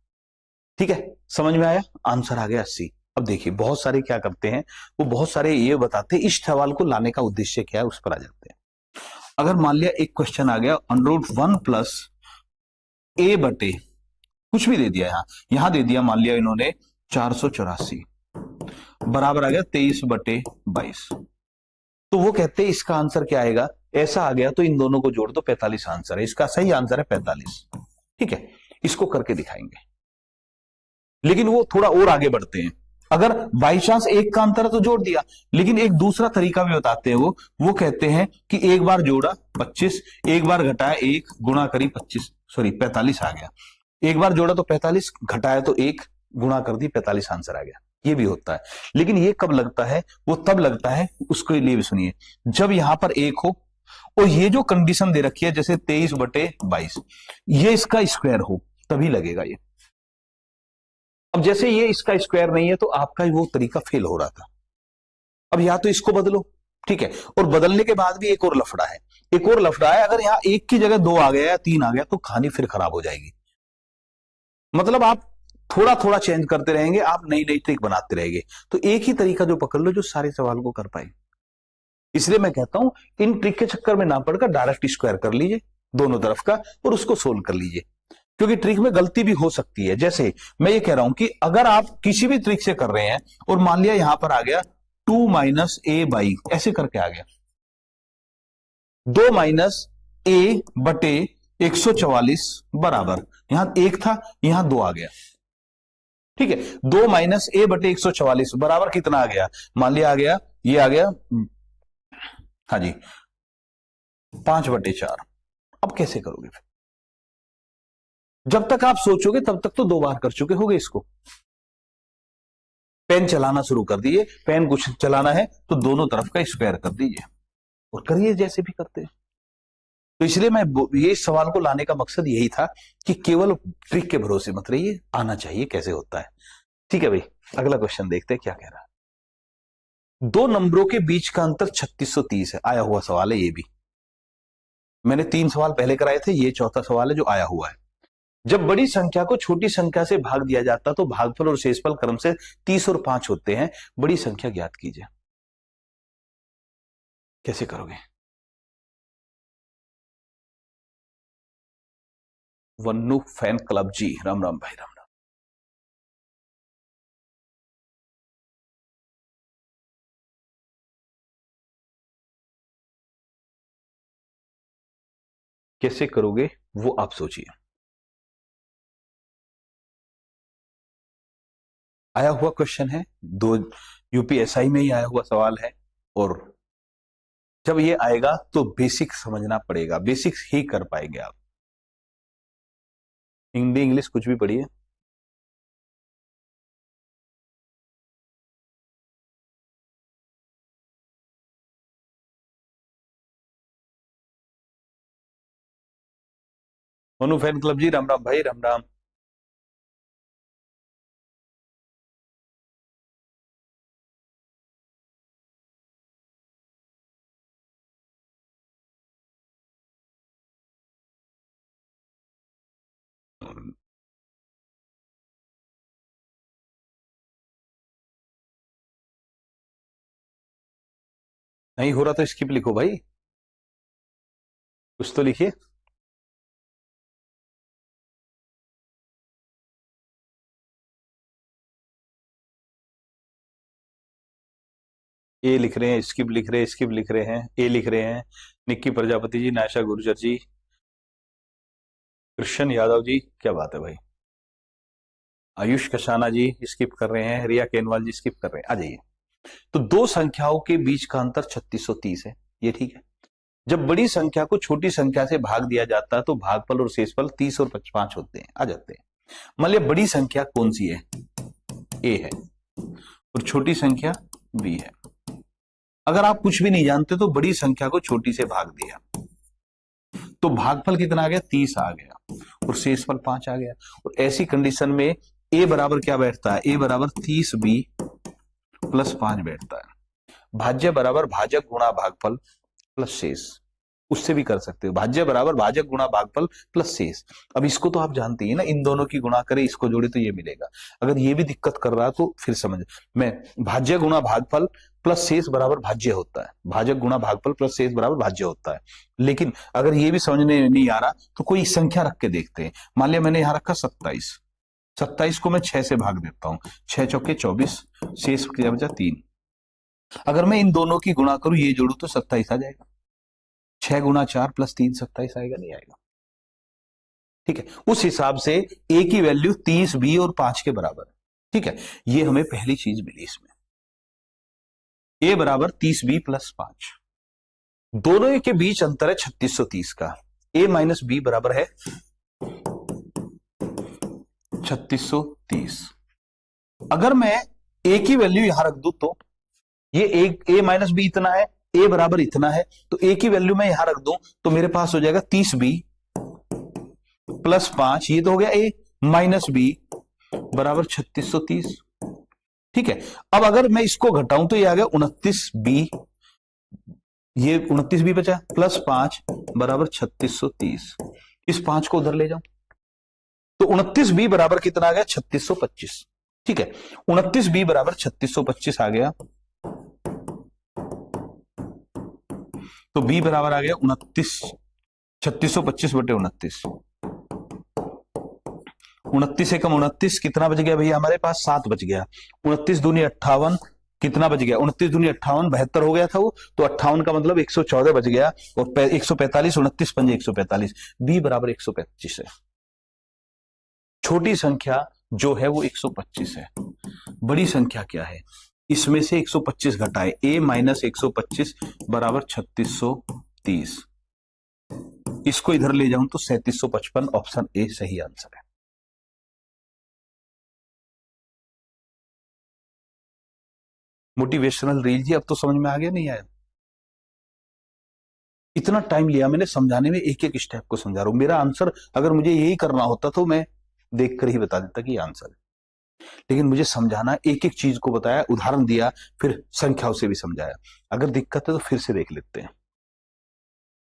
ठीक है, समझ में आया? आंसर आ गया 80। अब देखिए, बहुत सारे क्या करते हैं, वो बहुत सारे ये बताते हैं, इस सवाल को लाने का उद्देश्य क्या है, उस पर आ जाते हैं। अगर मान लिया एक क्वेश्चन आ गया, √1 + a/, कुछ भी दे दिया, यहां दे दिया, मान लिया इन्होंने 484 बराबर आ गया 23/22, तो वो कहते हैं इसका आंसर क्या आएगा? ऐसा आ गया तो इन दोनों को जोड़ दो, 45 आंसर है, इसका सही आंसर है 45। ठीक है, इसको करके दिखाएंगे, लेकिन वो थोड़ा और आगे बढ़ते हैं। अगर बाई चांस एक का अंतर है तो जोड़ दिया, लेकिन एक दूसरा तरीका भी बताते हैं वो कहते हैं कि एक बार जोड़ा 25, एक बार घटाया 1, गुणा करी 25, सॉरी 45 आ गया। एक बार जोड़ा तो 45, घटाया तो 1, गुणा कर दी 45, आंसर आ गया। ये भी होता है, लेकिन ये कब लगता है? वो तब लगता है, उसके लिए भी सुनिए, जब यहां पर 1 हो और ये जो कंडीशन दे रखी है, जैसे 23/22, ये इसका स्क्वायर हो, तभी लगेगा ये। अब जैसे ये इसका स्क्वायर नहीं है, तो आपका वो तरीका फेल हो रहा था। अब या तो इसको बदलो, ठीक है, और बदलने के बाद भी एक और लफड़ा है, एक और लफड़ा है, अगर यहां एक की जगह 2 आ गया या 3 आ गया तो कहानी फिर खराब हो जाएगी। मतलब आप थोड़ा थोड़ा चेंज करते रहेंगे, आप नई नई ट्रिक बनाते रहेंगे। तो एक ही तरीका जो पकड़ लो जो सारे सवाल को कर पाए। इसलिए मैं कहता हूं इन ट्रिक के चक्कर में ना पड़कर डायरेक्ट स्क्वायर कर लीजिए दोनों तरफ का और उसको सोल्व कर लीजिए, क्योंकि ट्रिक में गलती भी हो सकती है। जैसे मैं ये कह रहा हूं कि अगर आप किसी भी ट्रिक से कर रहे हैं और मान लिया यहां पर आ गया 2 माइनस ए बाई, ऐसे करके आ गया 2 माइनस ए बटे 144 बराबर, यहां 1 था यहां 2 आ गया। ठीक है, 2 माइनस ए बटे 144 बराबर कितना आ गया, मान लिया आ गया, ये आ गया, हाँ जी 5/4। अब कैसे करोगे फिर? जब तक आप सोचोगे तब तक तो 2 बार कर चुके होगे इसको। पेन चलाना शुरू कर दीजिए, पेन कुछ चलाना है तो दोनों तरफ का स्क्वायर कर दीजिए और करिए जैसे भी करते हैं। तो इसलिए मैं ये सवाल को लाने का मकसद यही था कि केवल ट्रिक के भरोसे मत रहिए, आना चाहिए कैसे होता है। ठीक है भाई, अगला क्वेश्चन देखते हैं क्या कह रहा है। 2 नंबरों के बीच का अंतर 3630 है, आया हुआ सवाल है ये भी। मैंने 3 सवाल पहले कराए थे, ये चौथा सवाल है जो आया हुआ है। जब बड़ी संख्या को छोटी संख्या से भाग दिया जाता तो भागफल और शेषफल क्रम से 30 और 5 होते हैं, बड़ी संख्या ज्ञात कीजिए। कैसे करोगे? वन्नू फैन क्लब जी, राम राम भाई, राम राम। कैसे करोगे वो आप सोचिए। आया हुआ क्वेश्चन है, 2 यूपीएसआई में ही आया हुआ सवाल है, और जब ये आएगा तो बेसिक समझना पड़ेगा, बेसिक्स ही कर पाएंगे आप। हिंदी इंग्लिश कुछ भी पढ़िए। मनु फैन क्लब जी, राम राम भाई, राम राम। नहीं हो रहा तो स्किप लिखो भाई, कुछ तो लिखिए। ए लिख रहे हैं, स्किप लिख रहे हैं, स्किप लिख रहे हैं, ए लिख रहे हैं, निक्की प्रजापति जी, नायशा गुर्जर जी, कृष्ण यादव जी, क्या बात है भाई, आयुष कशाना जी स्किप कर रहे हैं, रिया केनवाल जी स्किप कर रहे हैं। आ जाइए। तो 2 संख्याओं के बीच का अंतर 3630 है, ये ठीक है। जब बड़ी संख्या को छोटी संख्या से भाग दिया जाता है तो भागफल और शेषफल 30 और 5 होते हैं, आ जाते हैं। मान लिया बड़ी संख्या कौन सी है, ए है, और छोटी संख्या बी है। अगर आप कुछ भी नहीं जानते तो बड़ी संख्या को छोटी से भाग दिया तो भागफल कितना आ गया, 30 आ गया, और शेषफल 5 आ गया। और ऐसी कंडीशन में ए बराबर क्या बैठता है, ए बराबर 30b प्लस 5 बैठता है। भाज्य बराबर भाजक गुणा भागफल प्लस शेष, उससे भी कर सकते हो, भाज्य बराबर भाजक गुणा भागफल प्लस शेष। अब इसको तो आप जानते हैं ना, इन दोनों की गुणा करें इसको जोड़े तो ये मिलेगा। अगर ये भी दिक्कत कर रहा तो फिर समझ, मैं भाज्य गुणा भागफल प्लस शेष बराबर भाज्य होता है, भाजक गुणा भागफल प्लस शेष बराबर भाज्य होता है। लेकिन अगर ये भी समझने नहीं आ रहा तो कोई संख्या रख के देखते हैं। मान लिया मैंने यहां रखा 27, 27 को मैं 6 से भाग देता हूं, 6 चौके 24, शेष क्या बचा 3। अगर मैं इन दोनों की गुणा करूं, ये जोड़ू तो 27 आ जाएगा। 6 गुणा 4 प्लस 3 27 आएगा, नहीं आएगा? ठीक है, उस हिसाब से ए की वैल्यू 30 बी और 5 के बराबर है। ठीक है, ये हमें पहली चीज मिली इसमें, ए बराबर 30 बी प्लस 5। दोनों के बीच अंतर है 3630 का। ए माइनस बी बराबर है 3630। अगर मैं ए की वैल्यू यहां रख दूं तो ये ए माइनस बी इतना है, ए बराबर इतना है, तो ए की वैल्यू मैं यहां रख दूं तो मेरे पास हो जाएगा 30b प्लस 5, ये तो हो गया ए, माइनस बी बराबर 3630। ठीक है, अब अगर मैं इसको घटाऊं तो ये आ गया 29b ये 29 बी बचा, प्लस 5 बराबर 3630। इस 5 को उधर ले जाओ तो 29 बी बराबर कितना आ गया, 3625। ठीक है, 29 बी बराबर 3625 आ गया। तो बी बराबर आ गया 29, 3625 बटे 29। 29 एकम 29 कितना बच गया भैया हमारे पास, 7 बच गया। 29 दूनी 58 कितना बच गया, 29 दूनी 58, 72 हो गया था वो, तो 58 का मतलब 114 बच गया। और 145, 29 पंजे 145, बी बराबर 125 है। छोटी संख्या जो है वो 125 है। बड़ी संख्या क्या है, इसमें से 125 घटाए, a माइनस 125 बराबर 3630। इसको इधर ले जाऊं तो 3755, ऑप्शन ए सही आंसर है। मोटिवेशनल रील जी अब तो समझ में आ गया, नहीं आया? इतना टाइम लिया मैंने समझाने में, एक एक स्टेप को समझा रहा हूं। मेरा आंसर अगर मुझे यही करना होता तो मैं देखकर ही बता देता कि ये आंसर है, लेकिन मुझे समझाना, एक एक चीज को बताया, उदाहरण दिया, फिर संख्याओं से भी समझाया। अगर दिक्कत है तो फिर से देख लेते हैं।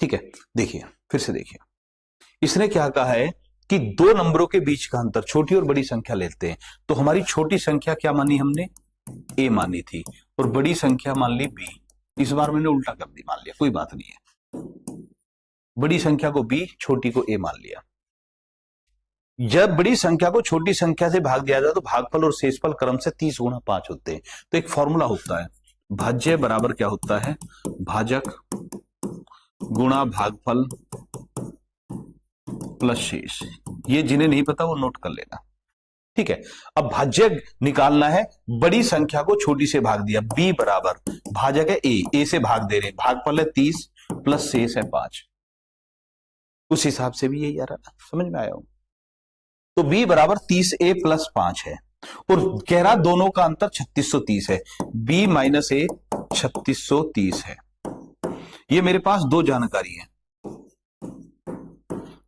ठीक है, देखिए फिर से देखिए, इसने क्या कहा है कि दो नंबरों के बीच का अंतर, छोटी और बड़ी संख्या लेते हैं। तो हमारी छोटी संख्या क्या मानी हमने, ए मानी थी, और बड़ी संख्या मान ली बी। इस बार मैंने उल्टा कर दी, मान लिया, कोई बात नहीं है। बड़ी संख्या को बी, छोटी को ए मान लिया। जब बड़ी संख्या को छोटी संख्या से भाग दिया जाए तो भागफल और शेषफल क्रम से 30 गुना 5 होते हैं। तो एक फॉर्मूला होता है, भाज्य बराबर क्या होता है, भाजक गुणा भागफल प्लस शेष। ये जिन्हें नहीं पता वो नोट कर लेना। ठीक है, अब भाज्य निकालना है, बड़ी संख्या को छोटी से भाग दिया, b बराबर भाजक है ए से भाग दे रहे हैं, भागफल है 30 प्लस शेष है 5। उस हिसाब से भी यही आ रहा, समझ में आया हो? तो b बराबर 30a प्लस 5 है, और कह रहा दोनों का अंतर 3630 है। b माइनस ए 3630 है। ये मेरे पास दो जानकारी है,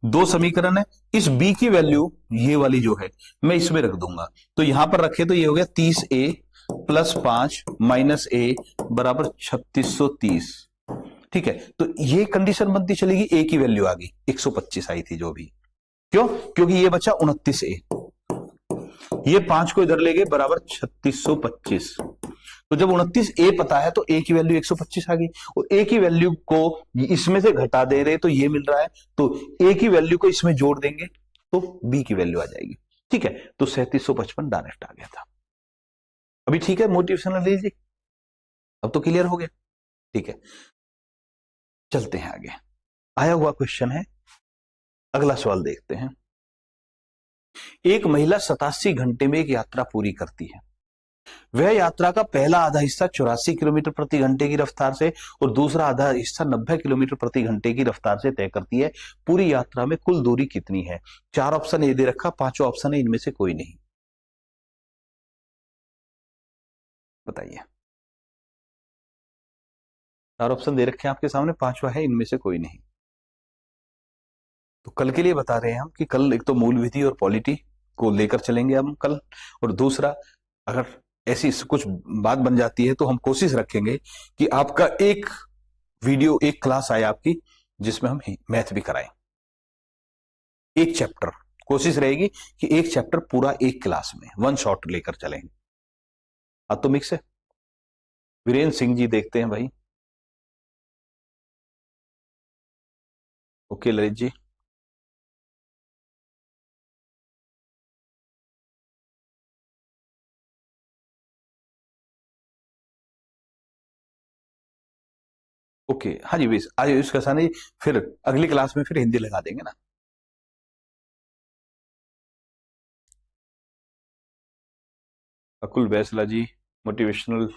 दो समीकरण है। इस b की वैल्यू ये वाली जो है मैं इसमें रख दूंगा, तो यहां पर रखे तो ये हो गया 30a प्लस 5 माइनस ए बराबर 3630। ठीक है, तो ये कंडीशन बनती चलेगी, a की वैल्यू आ गई 125 आई थी जो भी, क्यों, क्योंकि ये बचा 29a, ये 5 को इधर ले गए बराबर 3625। तो जब 29a पता है तो a की वैल्यू 125 आ गई, और a की वैल्यू को इसमें से घटा दे रहे तो ये मिल रहा है, तो a की वैल्यू को इसमें जोड़ देंगे तो b की वैल्यू आ जाएगी। ठीक है, तो 3755 डायरेक्ट आ गया था। अभी ठीक है, मोटिवेशनल लीजिए, अब तो क्लियर हो गया। ठीक है, चलते हैं आगे। आया हुआ क्वेश्चन है, अगला सवाल देखते हैं। एक महिला 87 घंटे में एक यात्रा पूरी करती है। वह यात्रा का पहला आधा हिस्सा 84 किलोमीटर प्रति घंटे की रफ्तार से और दूसरा आधा हिस्सा 90 किलोमीटर प्रति घंटे की रफ्तार से तय करती है। पूरी यात्रा में कुल दूरी कितनी है? 4 ऑप्शन ये दे रखा, 5वां ऑप्शन है इनमें से कोई नहीं। बताइए, 4 ऑप्शन दे रखे हैं आपके सामने, 5वां है इनमें से कोई नहीं। तो कल के लिए बता रहे हैं हम कि कल एक तो मूल विधि और पॉलिटी को लेकर चलेंगे हम कल, और दूसरा अगर ऐसी कुछ बात बन जाती है तो हम कोशिश रखेंगे कि आपका एक वीडियो, एक क्लास आए आपकी जिसमें हम मैथ भी कराएं। एक चैप्टर, कोशिश रहेगी कि एक चैप्टर पूरा एक क्लास में वन शॉट लेकर चलेंगे। अब तो मिक्स है। वीरेंद्र सिंह जी देखते हैं भाई, ओके ललित जी, ओके, हाँ जी बेस आज इसका सानी, फिर अगली क्लास में फिर हिंदी लगा देंगे ना। अकुल बैसला जी, मोटिवेशनल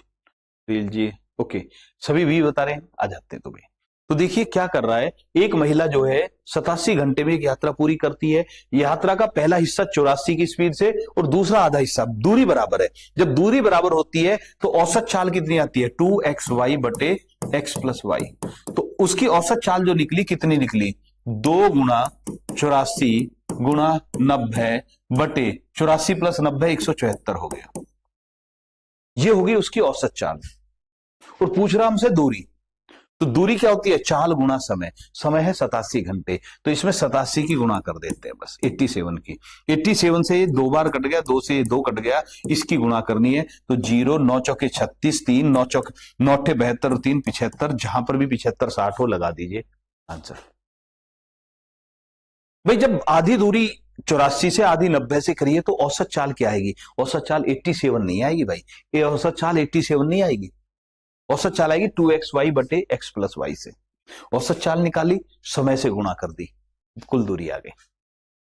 रील जी, ओके, सभी भी बता रहे हैं, आ जाते हैं तो भाई। तो देखिए क्या कर रहा है, एक महिला जो है 87 घंटे में एक यात्रा पूरी करती है। यात्रा का पहला हिस्सा 84 की स्पीड से और दूसरा आधा हिस्सा, दूरी बराबर है। जब दूरी बराबर होती है तो औसत चाल कितनी आती है, 2xy बटे x प्लस वाई। तो उसकी औसत चाल जो निकली कितनी निकली, 2 गुणा 84 गुणा 90 बटे 84 प्लस 90 174 हो गया। ये होगी उसकी औसत चाल, और पूछ रहा हमसे दूरी। तो दूरी क्या होती है, चाल गुणा समय, समय है 87 घंटे, तो इसमें 87 की गुणा कर देते हैं बस 87 की। 87 से ये 2 बार कट गया, 2 से ये 2 कट गया, इसकी गुणा करनी है। तो 0 9 चौके 36, 3 9 चौक 9 अट्ठे 72 और 3 75, जहां पर भी 75 60 हो लगा दीजिए आंसर। भाई जब आधी दूरी 84 से आधी 90 से करिए तो औसत चाल क्या आएगी, औसत चाल 87 नहीं आएगी भाई, ये औसत चाल 87 नहीं आएगी, औसत चाल आएगी 2xy बटे x प्लस वाई से। औसत चाल निकाली, समय से गुणा कर दी, कुल दूरी आ गई।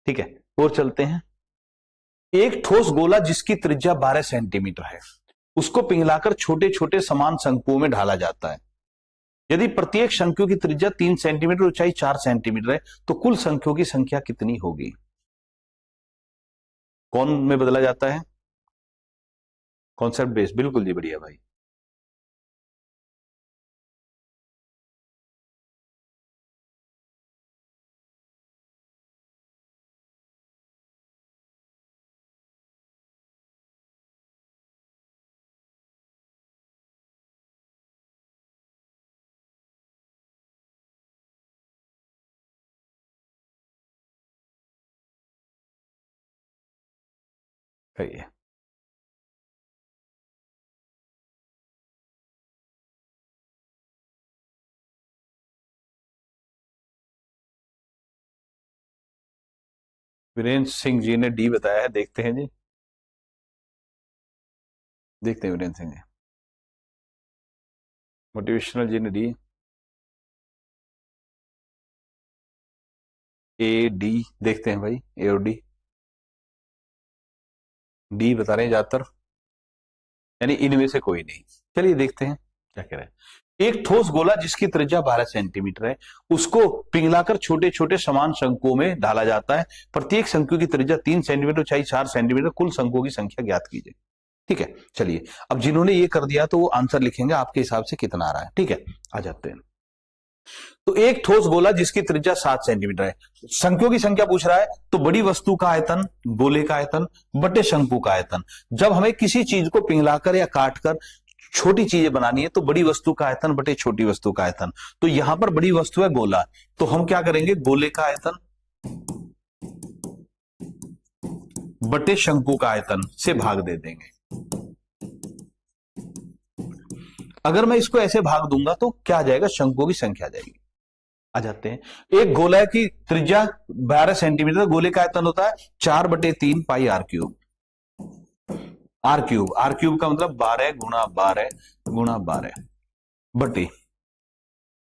ठीक है, और चलते हैं। एक ठोस गोला जिसकी त्रिज्या 12 सेंटीमीटर है, उसको पिघलाकर छोटे छोटे समान शंकुओं में ढाला जाता है। यदि प्रत्येक शंकु की त्रिज्या 3 सेंटीमीटर, ऊंचाई 4 सेंटीमीटर है, तो कुल शंकुओं की संख्या कितनी होगी। कौन में बदला जाता है, कॉन्सेप्ट बेस्ड, बिल्कुल जी, बढ़िया भाई। सही है। वीरेंद्र सिंह जी ने डी बताया है, देखते हैं जी, देखते हैं वीरेंद्र सिंह जी। मोटिवेशनल जी ने डी, ए डी, देखते हैं भाई, ए और डी, डी बता रहे हैं ज्यादातर, यानी इनमें से कोई नहीं। चलिए देखते हैं क्या कह रहे हैं। एक ठोस गोला जिसकी त्रिज्या 12 सेंटीमीटर है, उसको पिघलाकर छोटे छोटे समान शंकुओं में ढाला जाता है। प्रत्येक शंकु की त्रिज्या 3 सेंटीमीटर, ऊंचाई 4 सेंटीमीटर, कुल शंकुओं की संख्या ज्ञात कीजिए। ठीक है, चलिए अब जिन्होंने ये कर दिया तो वो आंसर लिखेंगे आपके हिसाब से कितना आ रहा है। ठीक है, आ जाते हैं। तो एक ठोस गोला जिसकी त्रिज्या 7 सेंटीमीटर है, शंकुओं की संख्या पूछ रहा है, तो बड़ी वस्तु का आयतन, गोले का आयतन बटे शंकु का आयतन। जब हमें किसी चीज को पिघलाकर या काटकर छोटी चीजें बनानी है तो बड़ी वस्तु का आयतन बटे छोटी वस्तु का आयतन। तो यहां पर बड़ी वस्तु है गोला, तो हम क्या करेंगे, गोले का आयतन बटे शंकु का आयतन से भाग दे देंगे। अगर मैं इसको ऐसे भाग दूंगा तो क्या आ जाएगा, शंकुओं की संख्या आ जाएगी। आ जाते हैं। एक गोला की त्रिज्या 12 सेंटीमीटर, गोले का आयतन होता है 4/3 pi R cube. R cube, R cube का मतलब 12 गुणा 12 गुणा 12 बटे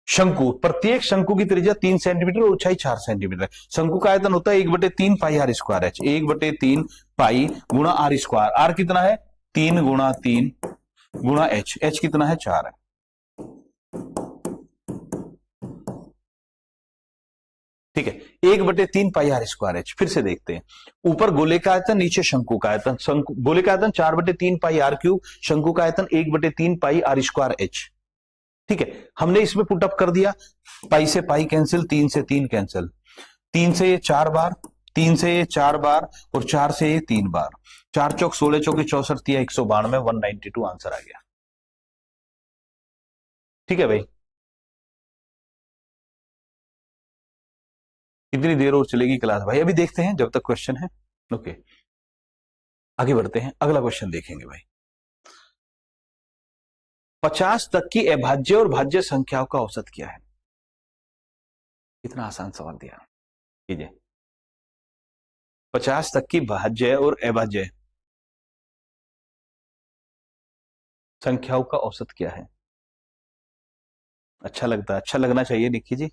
शंकु। प्रत्येक शंकु की त्रिज्या 3 सेंटीमीटर और ऊंचाई 4 सेंटीमीटर। शंकु का आयतन होता है 1/3 पाई आर स्क्वायर एच, 1/3 पाई गुणा आर स्क्वायर। आर कितना है, 3 गुणा 3 गुणा एच, एच कितना है, 4 है। ठीक है, 1/3 पाई आर स्क्वायर एच। फिर से देखते हैं, ऊपर गोले का आयतन, नीचे शंकु का आयतन। गोले का आयतन 4/3 पाई आर क्यूब, शंकु का आयतन 1/3 पाई आर स्क्वायर एच। ठीक है, हमने इसमें पुटअप कर दिया, पाई से पाई कैंसिल, 3 से 3 कैंसिल, 3 से ये 4 बार, 3 से ये 4 बार और 4 से ये 3 बार, 4 चौक 16 चौके 64 तिया 192, 192 आंसर आ गया। ठीक है भाई, कितनी देर और चलेगी क्लास भाई, अभी देखते हैं जब तक क्वेश्चन है। ओके, आगे बढ़ते हैं, अगला क्वेश्चन देखेंगे भाई। 50 तक की अभाज्य और भाज्य संख्याओं का औसत क्या है। कितना आसान सवाल दिया, कीजिए। 50 तक की भाज्य और अभाज्य संख्याओं का औसत क्या है। अच्छा लगता है, अच्छा लगना चाहिए, निक्की जी।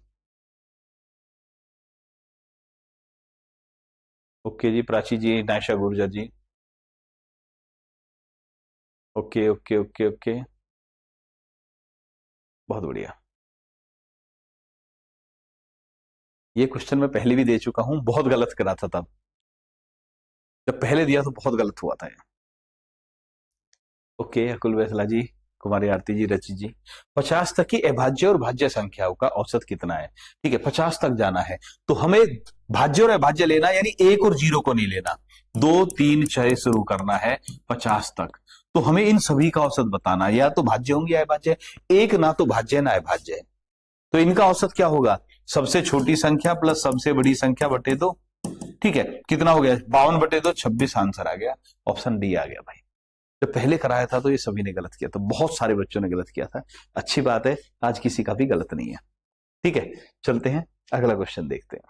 ओके जी, प्राची जी, नायशा गुर्जर जी, ओके ओके ओके ओके, बहुत बढ़िया। ये क्वेश्चन मैं पहले भी दे चुका हूं, बहुत गलत करा था तब, जब पहले दिया तो बहुत गलत हुआ था ये। ओके, अकुल वैसला जी, कुमारी आरती जी, रची जी। 50 तक की अभाज्य और भाज्य संख्याओं का औसत कितना है। ठीक है, 50 तक जाना है तो हमें भाज्य और अभाज्य लेना, यानी 1 और 0 को नहीं लेना, 2 3 6 शुरू करना है 50 तक। तो हमें इन सभी का औसत बताना है, या तो भाज्य होंगे या अभाज्य, एक ना तो भाज्य ना अभाज्य है। तो इनका औसत क्या होगा, सबसे छोटी संख्या प्लस सबसे बड़ी संख्या बटे 2। ठीक है, कितना हो गया, 52/2, 26 आंसर आ गया, ऑप्शन डी आ गया भाई। तो पहले कराया था तो ये सभी ने गलत किया, तो बहुत सारे बच्चों ने गलत किया था। अच्छी बात है, आज किसी का भी गलत नहीं है। ठीक है, चलते हैं अगला क्वेश्चन देखते हैं।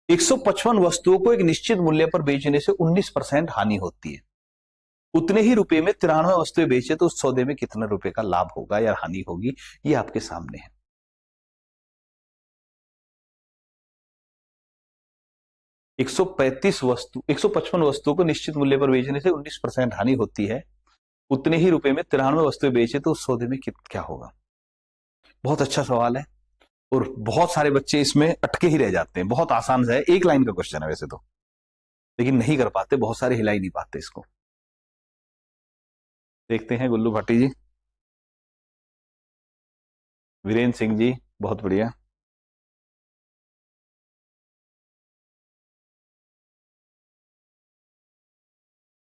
155 वस्तुओं को एक निश्चित मूल्य पर बेचने से 19% हानि होती है। उतने ही रुपए में 93 वस्तुएं बेचे तो उस सौदे में कितने रुपए का लाभ होगा या हानि होगी, ये आपके सामने है। 155 वस्तुओं को निश्चित मूल्य पर बेचने से 19% हानि होती है। उतने ही रुपए में 93 वस्तुएं बेचे तो उस सौदे में क्या होगा। बहुत अच्छा सवाल है और बहुत सारे बच्चे इसमें अटके ही रह जाते हैं। बहुत आसान सा है, एक लाइन का क्वेश्चन है वैसे तो, लेकिन नहीं कर पाते, बहुत सारे हिला ही नहीं पाते इसको। देखते हैं गुल्लू भाटी जी, वीरेंद्र सिंह जी, बहुत बढ़िया।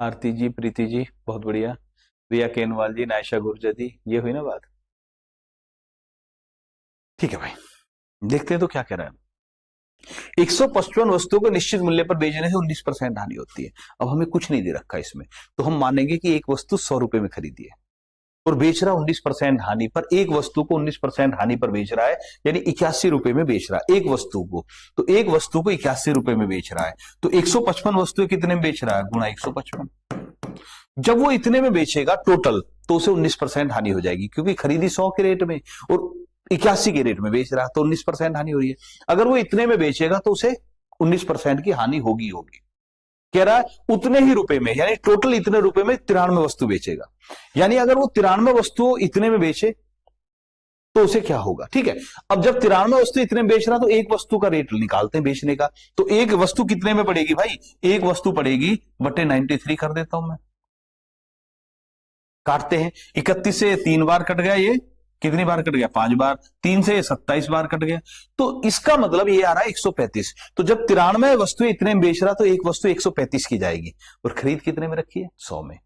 आरती जी, प्रीति जी, बहुत बढ़िया। रिया केनवाल जी, नायशा गुर्जर जी, ये हुई ना बात। ठीक है भाई, देखते हैं तो क्या कह रहा है। 155 वस्तुओं को निश्चित मूल्य पर बेचने से 19% हानि होती है। अब हमें कुछ नहीं दे रखा इसमें, तो हम मानेंगे कि एक वस्तु 100 रुपए में खरीदी है और बेच रहा 19% हानि पर। एक वस्तु को 19% हानि पर बेच रहा है, यानी 81 रुपए में बेच रहा है एक वस्तु को। तो एक वस्तु को 81 रुपए में बेच रहा है, तो 155 वस्तुएं कितने में बेच रहा है, गुणा 155। जब वो इतने में बेचेगा टोटल, तो उसे 19% हानि हो जाएगी, क्योंकि खरीदी 100 के रेट में और 81 के रेट में बेच रहा, तो 19% हानि हो रही है। अगर वो इतने में बेचेगा तो उसे 19% की हानि होगी होगी। कह रहा है उतने ही रुपए में, यानी टोटल इतने रुपए में 93 वस्तु बेचेगा। यानी अगर वो 93 वस्तु इतने में बेचे तो उसे क्या होगा। ठीक है, अब जब 93 वस्तु इतने में बेच रहा तो एक वस्तु का रेट निकालते हैं बेचने का। तो एक वस्तु कितने में पड़ेगी भाई, एक वस्तु पड़ेगी बटे 93 कर देता हूं मैं। काटते हैं, 31 से 3 बार कट गया, ये कितनी बार कट गया, 5 बार। 3 से 27 बार कट गया, तो इसका मतलब ये आ रहा है 135। तो जब 93 वस्तुएं इतने में बेच रहा तो एक वस्तु 135 की जाएगी, और खरीद कितने में रखी है, 100 में।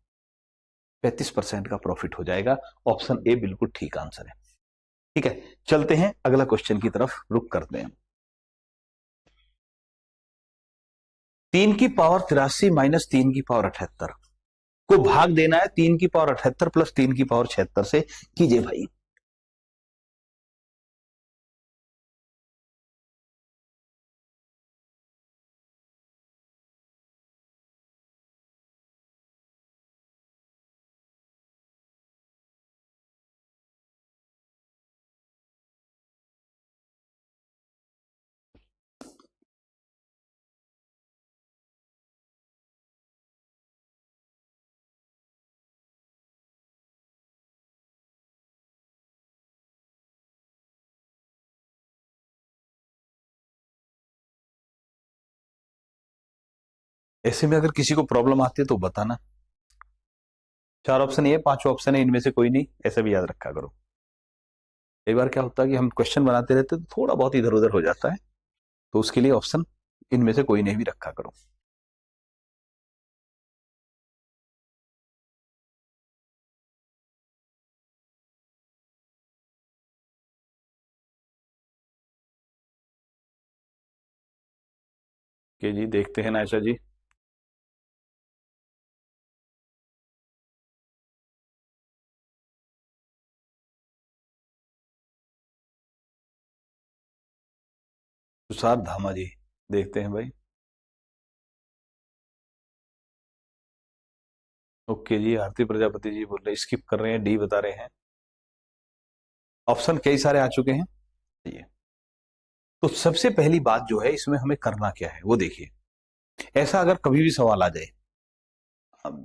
35% का प्रॉफिट हो जाएगा। ऑप्शन ए बिल्कुल ठीक आंसर है। ठीक है, चलते हैं अगला क्वेश्चन की तरफ, रुक करते हैं। 3 की पावर 83 माइनस 3 की पावर 78 को भाग देना है 3 की पावर 78 प्लस 3 की पावर 76 से। कीजिए भाई। ऐसे में अगर किसी को प्रॉब्लम आती है तो बताना। 4 ऑप्शन ये, 5 ऑप्शन है, इनमें से कोई नहीं, ऐसा भी याद रखा करो। कई बार क्या होता है कि हम क्वेश्चन बनाते रहते हैं तो थोड़ा बहुत इधर उधर हो जाता है, तो उसके लिए ऑप्शन इनमें से कोई नहीं भी रखा करो। के जी, देखते हैं नायशा जी। तुषार धामा जी, देखते हैं भाई। ओके जी, आरती प्रजापति जी बोल रहे स्किप कर रहे हैं, डी बता रहे हैं। ऑप्शन कई सारे आ चुके हैं ये। तो सबसे पहली बात जो है इसमें हमें करना क्या है वो देखिए। ऐसा अगर कभी भी सवाल आ जाए,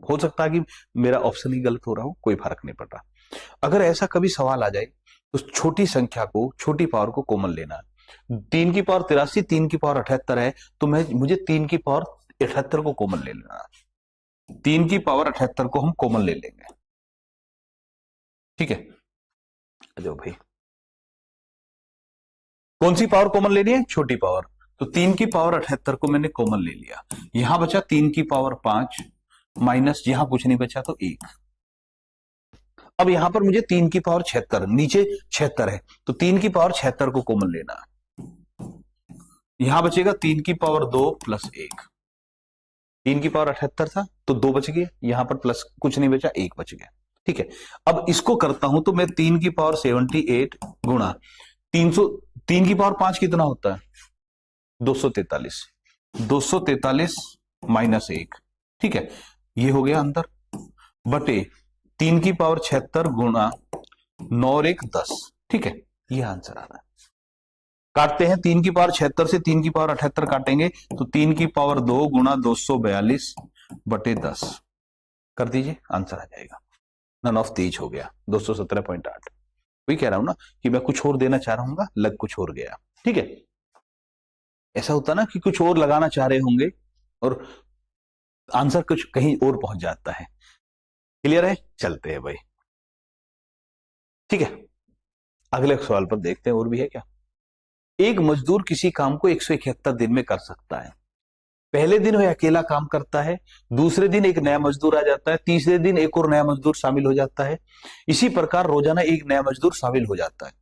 हो सकता है कि मेरा ऑप्शन ही गलत हो रहा हो, कोई फर्क नहीं पड़ रहा। अगर ऐसा कभी सवाल आ जाए तो छोटी संख्या को, छोटी पावर को कॉमन लेना है। 3 की पावर 83, 3 की पावर 78 है, तो मुझे 3 की पावर 78 को कॉमन ले लेना है। 3 की पावर 78 को हम कॉमन ले लेंगे। ठीक है, जो भाई कौन सी पावर कॉमन लेनी है, छोटी पावर। तो 3 की पावर 78 को मैंने कॉमन ले लिया। यहां बचा 3 की पावर 5 माइनस, यहां कुछ नहीं बचा तो 1। अब यहां पर मुझे 3 की पावर 76, नीचे 76 है तो 3 की पावर 76 को कॉमन लेना। यहां बचेगा 3 की पावर 2 प्लस 1। 3 की पावर 78 था तो 2 बच गए, यहां पर प्लस कुछ नहीं बचा, 1 बच गया। ठीक है, अब इसको करता हूं तो मैं 3 की पावर 78 गुणा 300, 3 की पावर 5 कितना होता है? 243। 243 माइनस 1, ठीक है, ये हो गया अंदर, बटे 3 की पावर 76 गुणा 9 और 1 10। ठीक है, ये आंसर आ रहा है। काटते हैं, 3 की पावर 76 से 3 की पावर 78 काटेंगे तो 3 की पावर 2 गुणा 242 बटे 10 कर दीजिए, आंसर आ जाएगा। नन ऑफ दीज हो गया 217.8। वही कह रहा हूं ना कि मैं कुछ और देना चाह रहा हूँ, लग कुछ और गया। ठीक है, ऐसा होता ना कि कुछ और लगाना चाह रहे होंगे और आंसर कुछ कहीं और पहुंच जाता है। क्लियर है, चलते हैं भाई। ठीक है, अगले सवाल पर देखते हैं, और भी है क्या। एक मजदूर किसी काम को 171 दिन में कर सकता है। पहले दिन वह अकेला काम करता है, दूसरे दिन एक नया मजदूर आ जाता है, तीसरे दिन एक और नया मजदूर शामिल हो जाता है। इसी प्रकार रोजाना एक नया मजदूर शामिल हो जाता है।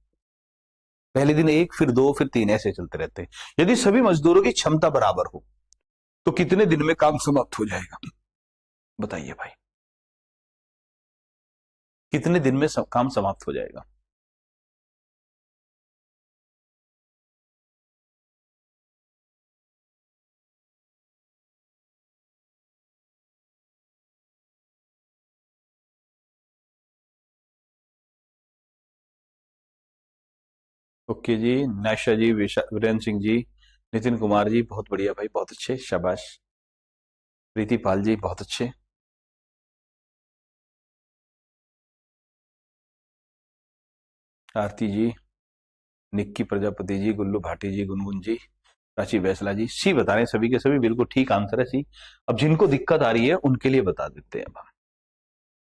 पहले दिन 1, फिर 2, फिर 3, ऐसे चलते रहते हैं। यदि सभी मजदूरों की क्षमता बराबर हो तो कितने दिन में काम समाप्त हो जाएगा? बताइए भाई, कितने दिन में काम समाप्त हो जाएगा? ओके जी, नाशा जी, वीरेंद्र सिंह जी, नितिन कुमार जी, बहुत बढ़िया भाई, बहुत अच्छे, शाबाश। प्रीति पाल जी, बहुत अच्छे। आरती जी, निक्की प्रजापति जी, गुल्लू भाटी जी, गुनगुन जी, प्राची बैसला जी, सी बता रहे हैं सभी के सभी, बिल्कुल ठीक आंसर है सी। अब जिनको दिक्कत आ रही है उनके लिए बता देते हैं, अब हम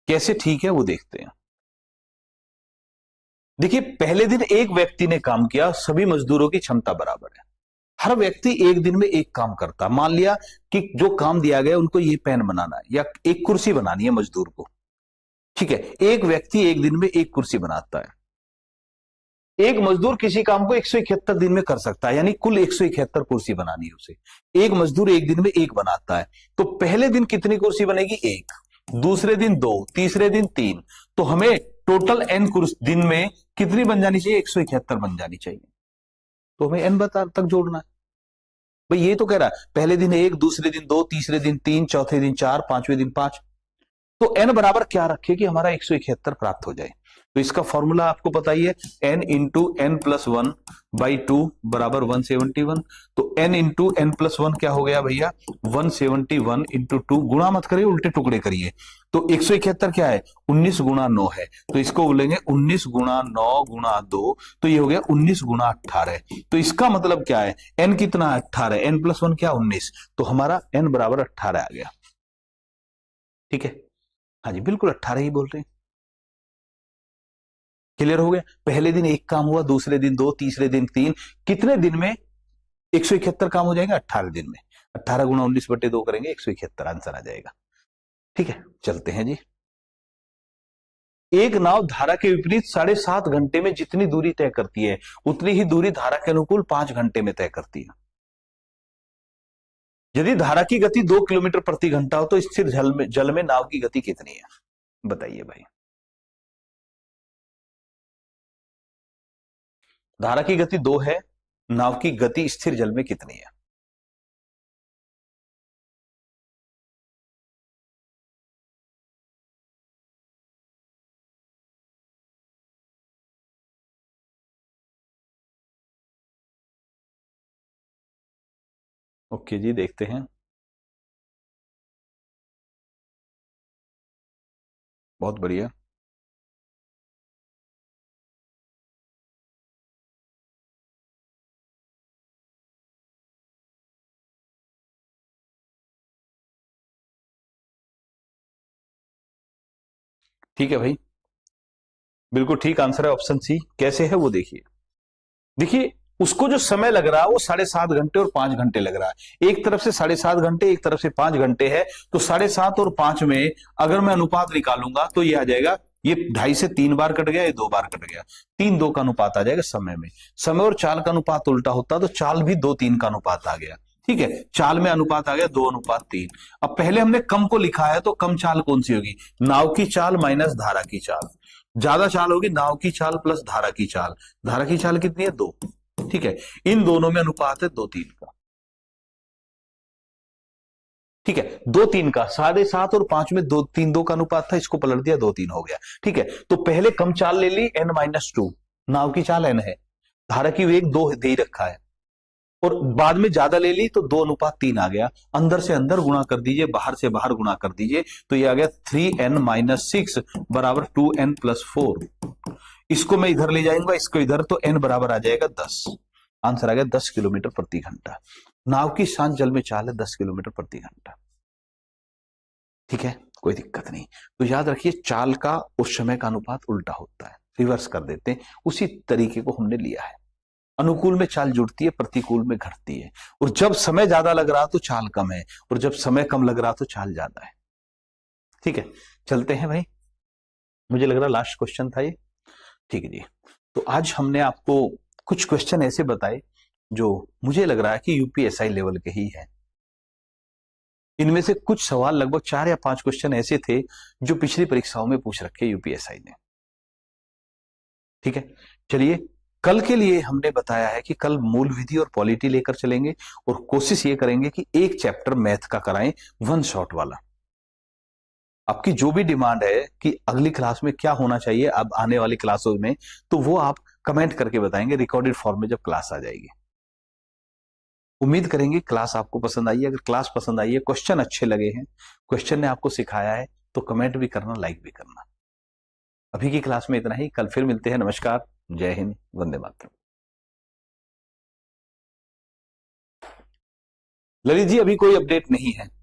कैसे ठीक है वो देखते हैं। देखिए, पहले दिन एक व्यक्ति ने काम किया, सभी मजदूरों की क्षमता बराबर है। हर व्यक्ति एक दिन में एक काम करता। मान लिया कि जो काम दिया गया उनको ये पेन बनाना है या एक कुर्सी बनानी है मजदूर को। ठीक है, एक व्यक्ति एक दिन में एक कुर्सी बनाता है। एक मजदूर किसी काम को 171 दिन में कर सकता है, यानी कुल 171 कुर्सी बनानी है उसे। एक मजदूर एक दिन में एक बनाता है, तो पहले दिन कितनी कुर्सी बनेगी? एक। दूसरे दिन 2, तीसरे दिन 3। तो हमें टोटल n दिन में कितनी बन जानी चाहिए? 171 बन जानी चाहिए। तो हमें n बता तक जोड़ना है भाई। ये तो कह रहा है पहले दिन 1, दूसरे दिन 2, तीसरे दिन 3, चौथे दिन 4, पांचवें दिन 5। तो n बराबर क्या रखे कि हमारा 171 प्राप्त हो जाए? तो इसका फॉर्मूला आपको पता ही है, n into N plus 1 by 2 बराबर 171। तो n इंटू एन प्लस 1 क्या हो गया भैया? 171 इंटू 2। गुणा मत करिए, उल्टे टुकड़े करिए। तो 171 क्या है? 19 गुणा 9 है, तो इसको बोलेंगे 19 गुणा 9 गुणा 2, तो ये हो गया 19 गुणा 18। तो इसका मतलब क्या है? n कितना? 18। n प्लस 1 क्या? 19। तो हमारा n बराबर 18 आ गया। ठीक है, हाँ जी, बिल्कुल 18 ही बोल रहे हैं। क्लियर हो गया? पहले दिन एक काम हुआ, दूसरे दिन 2, तीसरे दिन 3। कितने दिन में 171 काम हो जाएगा? 18 दिन में। 18 गुणा 19 बटे 2 करेंगे, 171 आंसर आ जाएगा। ठीक है, चलते हैं जी। एक नाव धारा के विपरीत 7.5 घंटे में जितनी दूरी तय करती है, उतनी ही दूरी धारा के अनुकूल 5 घंटे में तय करती है। यदि धारा की गति 2 किलोमीटर प्रति घंटा हो तो स्थिर जल में नाव की गति कितनी है? बताइए भाई। धारा की गति 2 है, नाव की गति स्थिर जल में कितनी है? ओके जी, देखते हैं। बहुत बढ़िया। ठीक है भाई, बिल्कुल ठीक आंसर है ऑप्शन सी। कैसे है वो देखिए। देखिए, उसको जो समय लग रहा है वो 7.5 घंटे और 5 घंटे लग रहा है। एक तरफ से 7.5 घंटे, एक तरफ से 5 घंटे है। तो 7.5 और 5 में अगर मैं अनुपात निकालूंगा तो ये आ जाएगा ये 2.5 से 3 बार कट गया, ये 2 बार कट गया, 3-2 का अनुपात आ जाएगा समय में। समय और चाल का अनुपात उल्टा होता तो चाल भी 2-3 का अनुपात आ गया। ठीक है, चाल में अनुपात आ गया 2:3। अब पहले हमने कम को लिखा है तो कम चाल कौन सी होगी? नाव की चाल माइनस धारा की चाल। ज्यादा चाल होगी नाव की चाल प्लस धारा की चाल। धारा की चाल कितनी है? 2। ठीक है, इन दोनों में अनुपात है 2-3 का। ठीक है, 2-3 का, 7.5 और 5 में 2-3-2 का अनुपात था, इसको पलट दिया 2-3 हो गया। ठीक है, तो पहले कम चाल ले ली n-2, नाव की चाल n है, धारा की वेग 2 दे ही रखा है, और बाद में ज्यादा ले ली तो 2:3 आ गया। अंदर से अंदर गुणा कर दीजिए, बाहर से बाहर गुणा कर दीजिए, तो ये आ गया 3n-6 बराबर 2n+4। इसको मैं इधर ले जाऊंगा, इसको इधर, तो n बराबर आ जाएगा 10। आंसर आ गया 10 किलोमीटर प्रति घंटा। नाव की शांत जल में चाल है 10 किलोमीटर प्रति घंटा। ठीक है, कोई दिक्कत नहीं। तो याद रखिए, चाल का और समय का अनुपात उल्टा होता है, रिवर्स कर देते हैं। उसी तरीके को हमने लिया है। अनुकूल में चाल जुड़ती है, प्रतिकूल में घटती है, और जब समय ज्यादा लग रहा तो चाल कम है, और जब समय कम लग रहा तो चाल ज्यादा है। ठीक है, चलते हैं भाई, मुझे लग रहा लास्ट क्वेश्चन था ये। ठीक है जी, तो आज हमने आपको कुछ क्वेश्चन ऐसे बताए जो मुझे लग रहा है कि यूपीएसआई लेवल के ही है। इनमें से कुछ सवाल, लगभग 4 या 5 क्वेश्चन ऐसे थे जो पिछली परीक्षाओं में पूछ रखे यूपीएसआई ने। ठीक है, चलिए, कल के लिए हमने बताया है कि कल मूल विधि और पॉलिटी लेकर चलेंगे, और कोशिश ये करेंगे कि एक चैप्टर मैथ का कराएं, 1 शॉट वाला। आपकी जो भी डिमांड है कि अगली क्लास में क्या होना चाहिए अब आने वाली क्लासों में, तो वो आप कमेंट करके बताएंगे रिकॉर्डेड फॉर्म में जब क्लास आ जाएगी। उम्मीद करेंगे क्लास आपको पसंद आई है। अगर क्लास पसंद आई है, क्वेश्चन अच्छे लगे हैं, क्वेश्चन ने आपको सिखाया है, तो कमेंट भी करना, लाइक भी करना। अभी की क्लास में इतना ही, कल फिर मिलते हैं। नमस्कार, जय हिंद, वंदे मातरम। ललित जी, अभी कोई अपडेट नहीं है।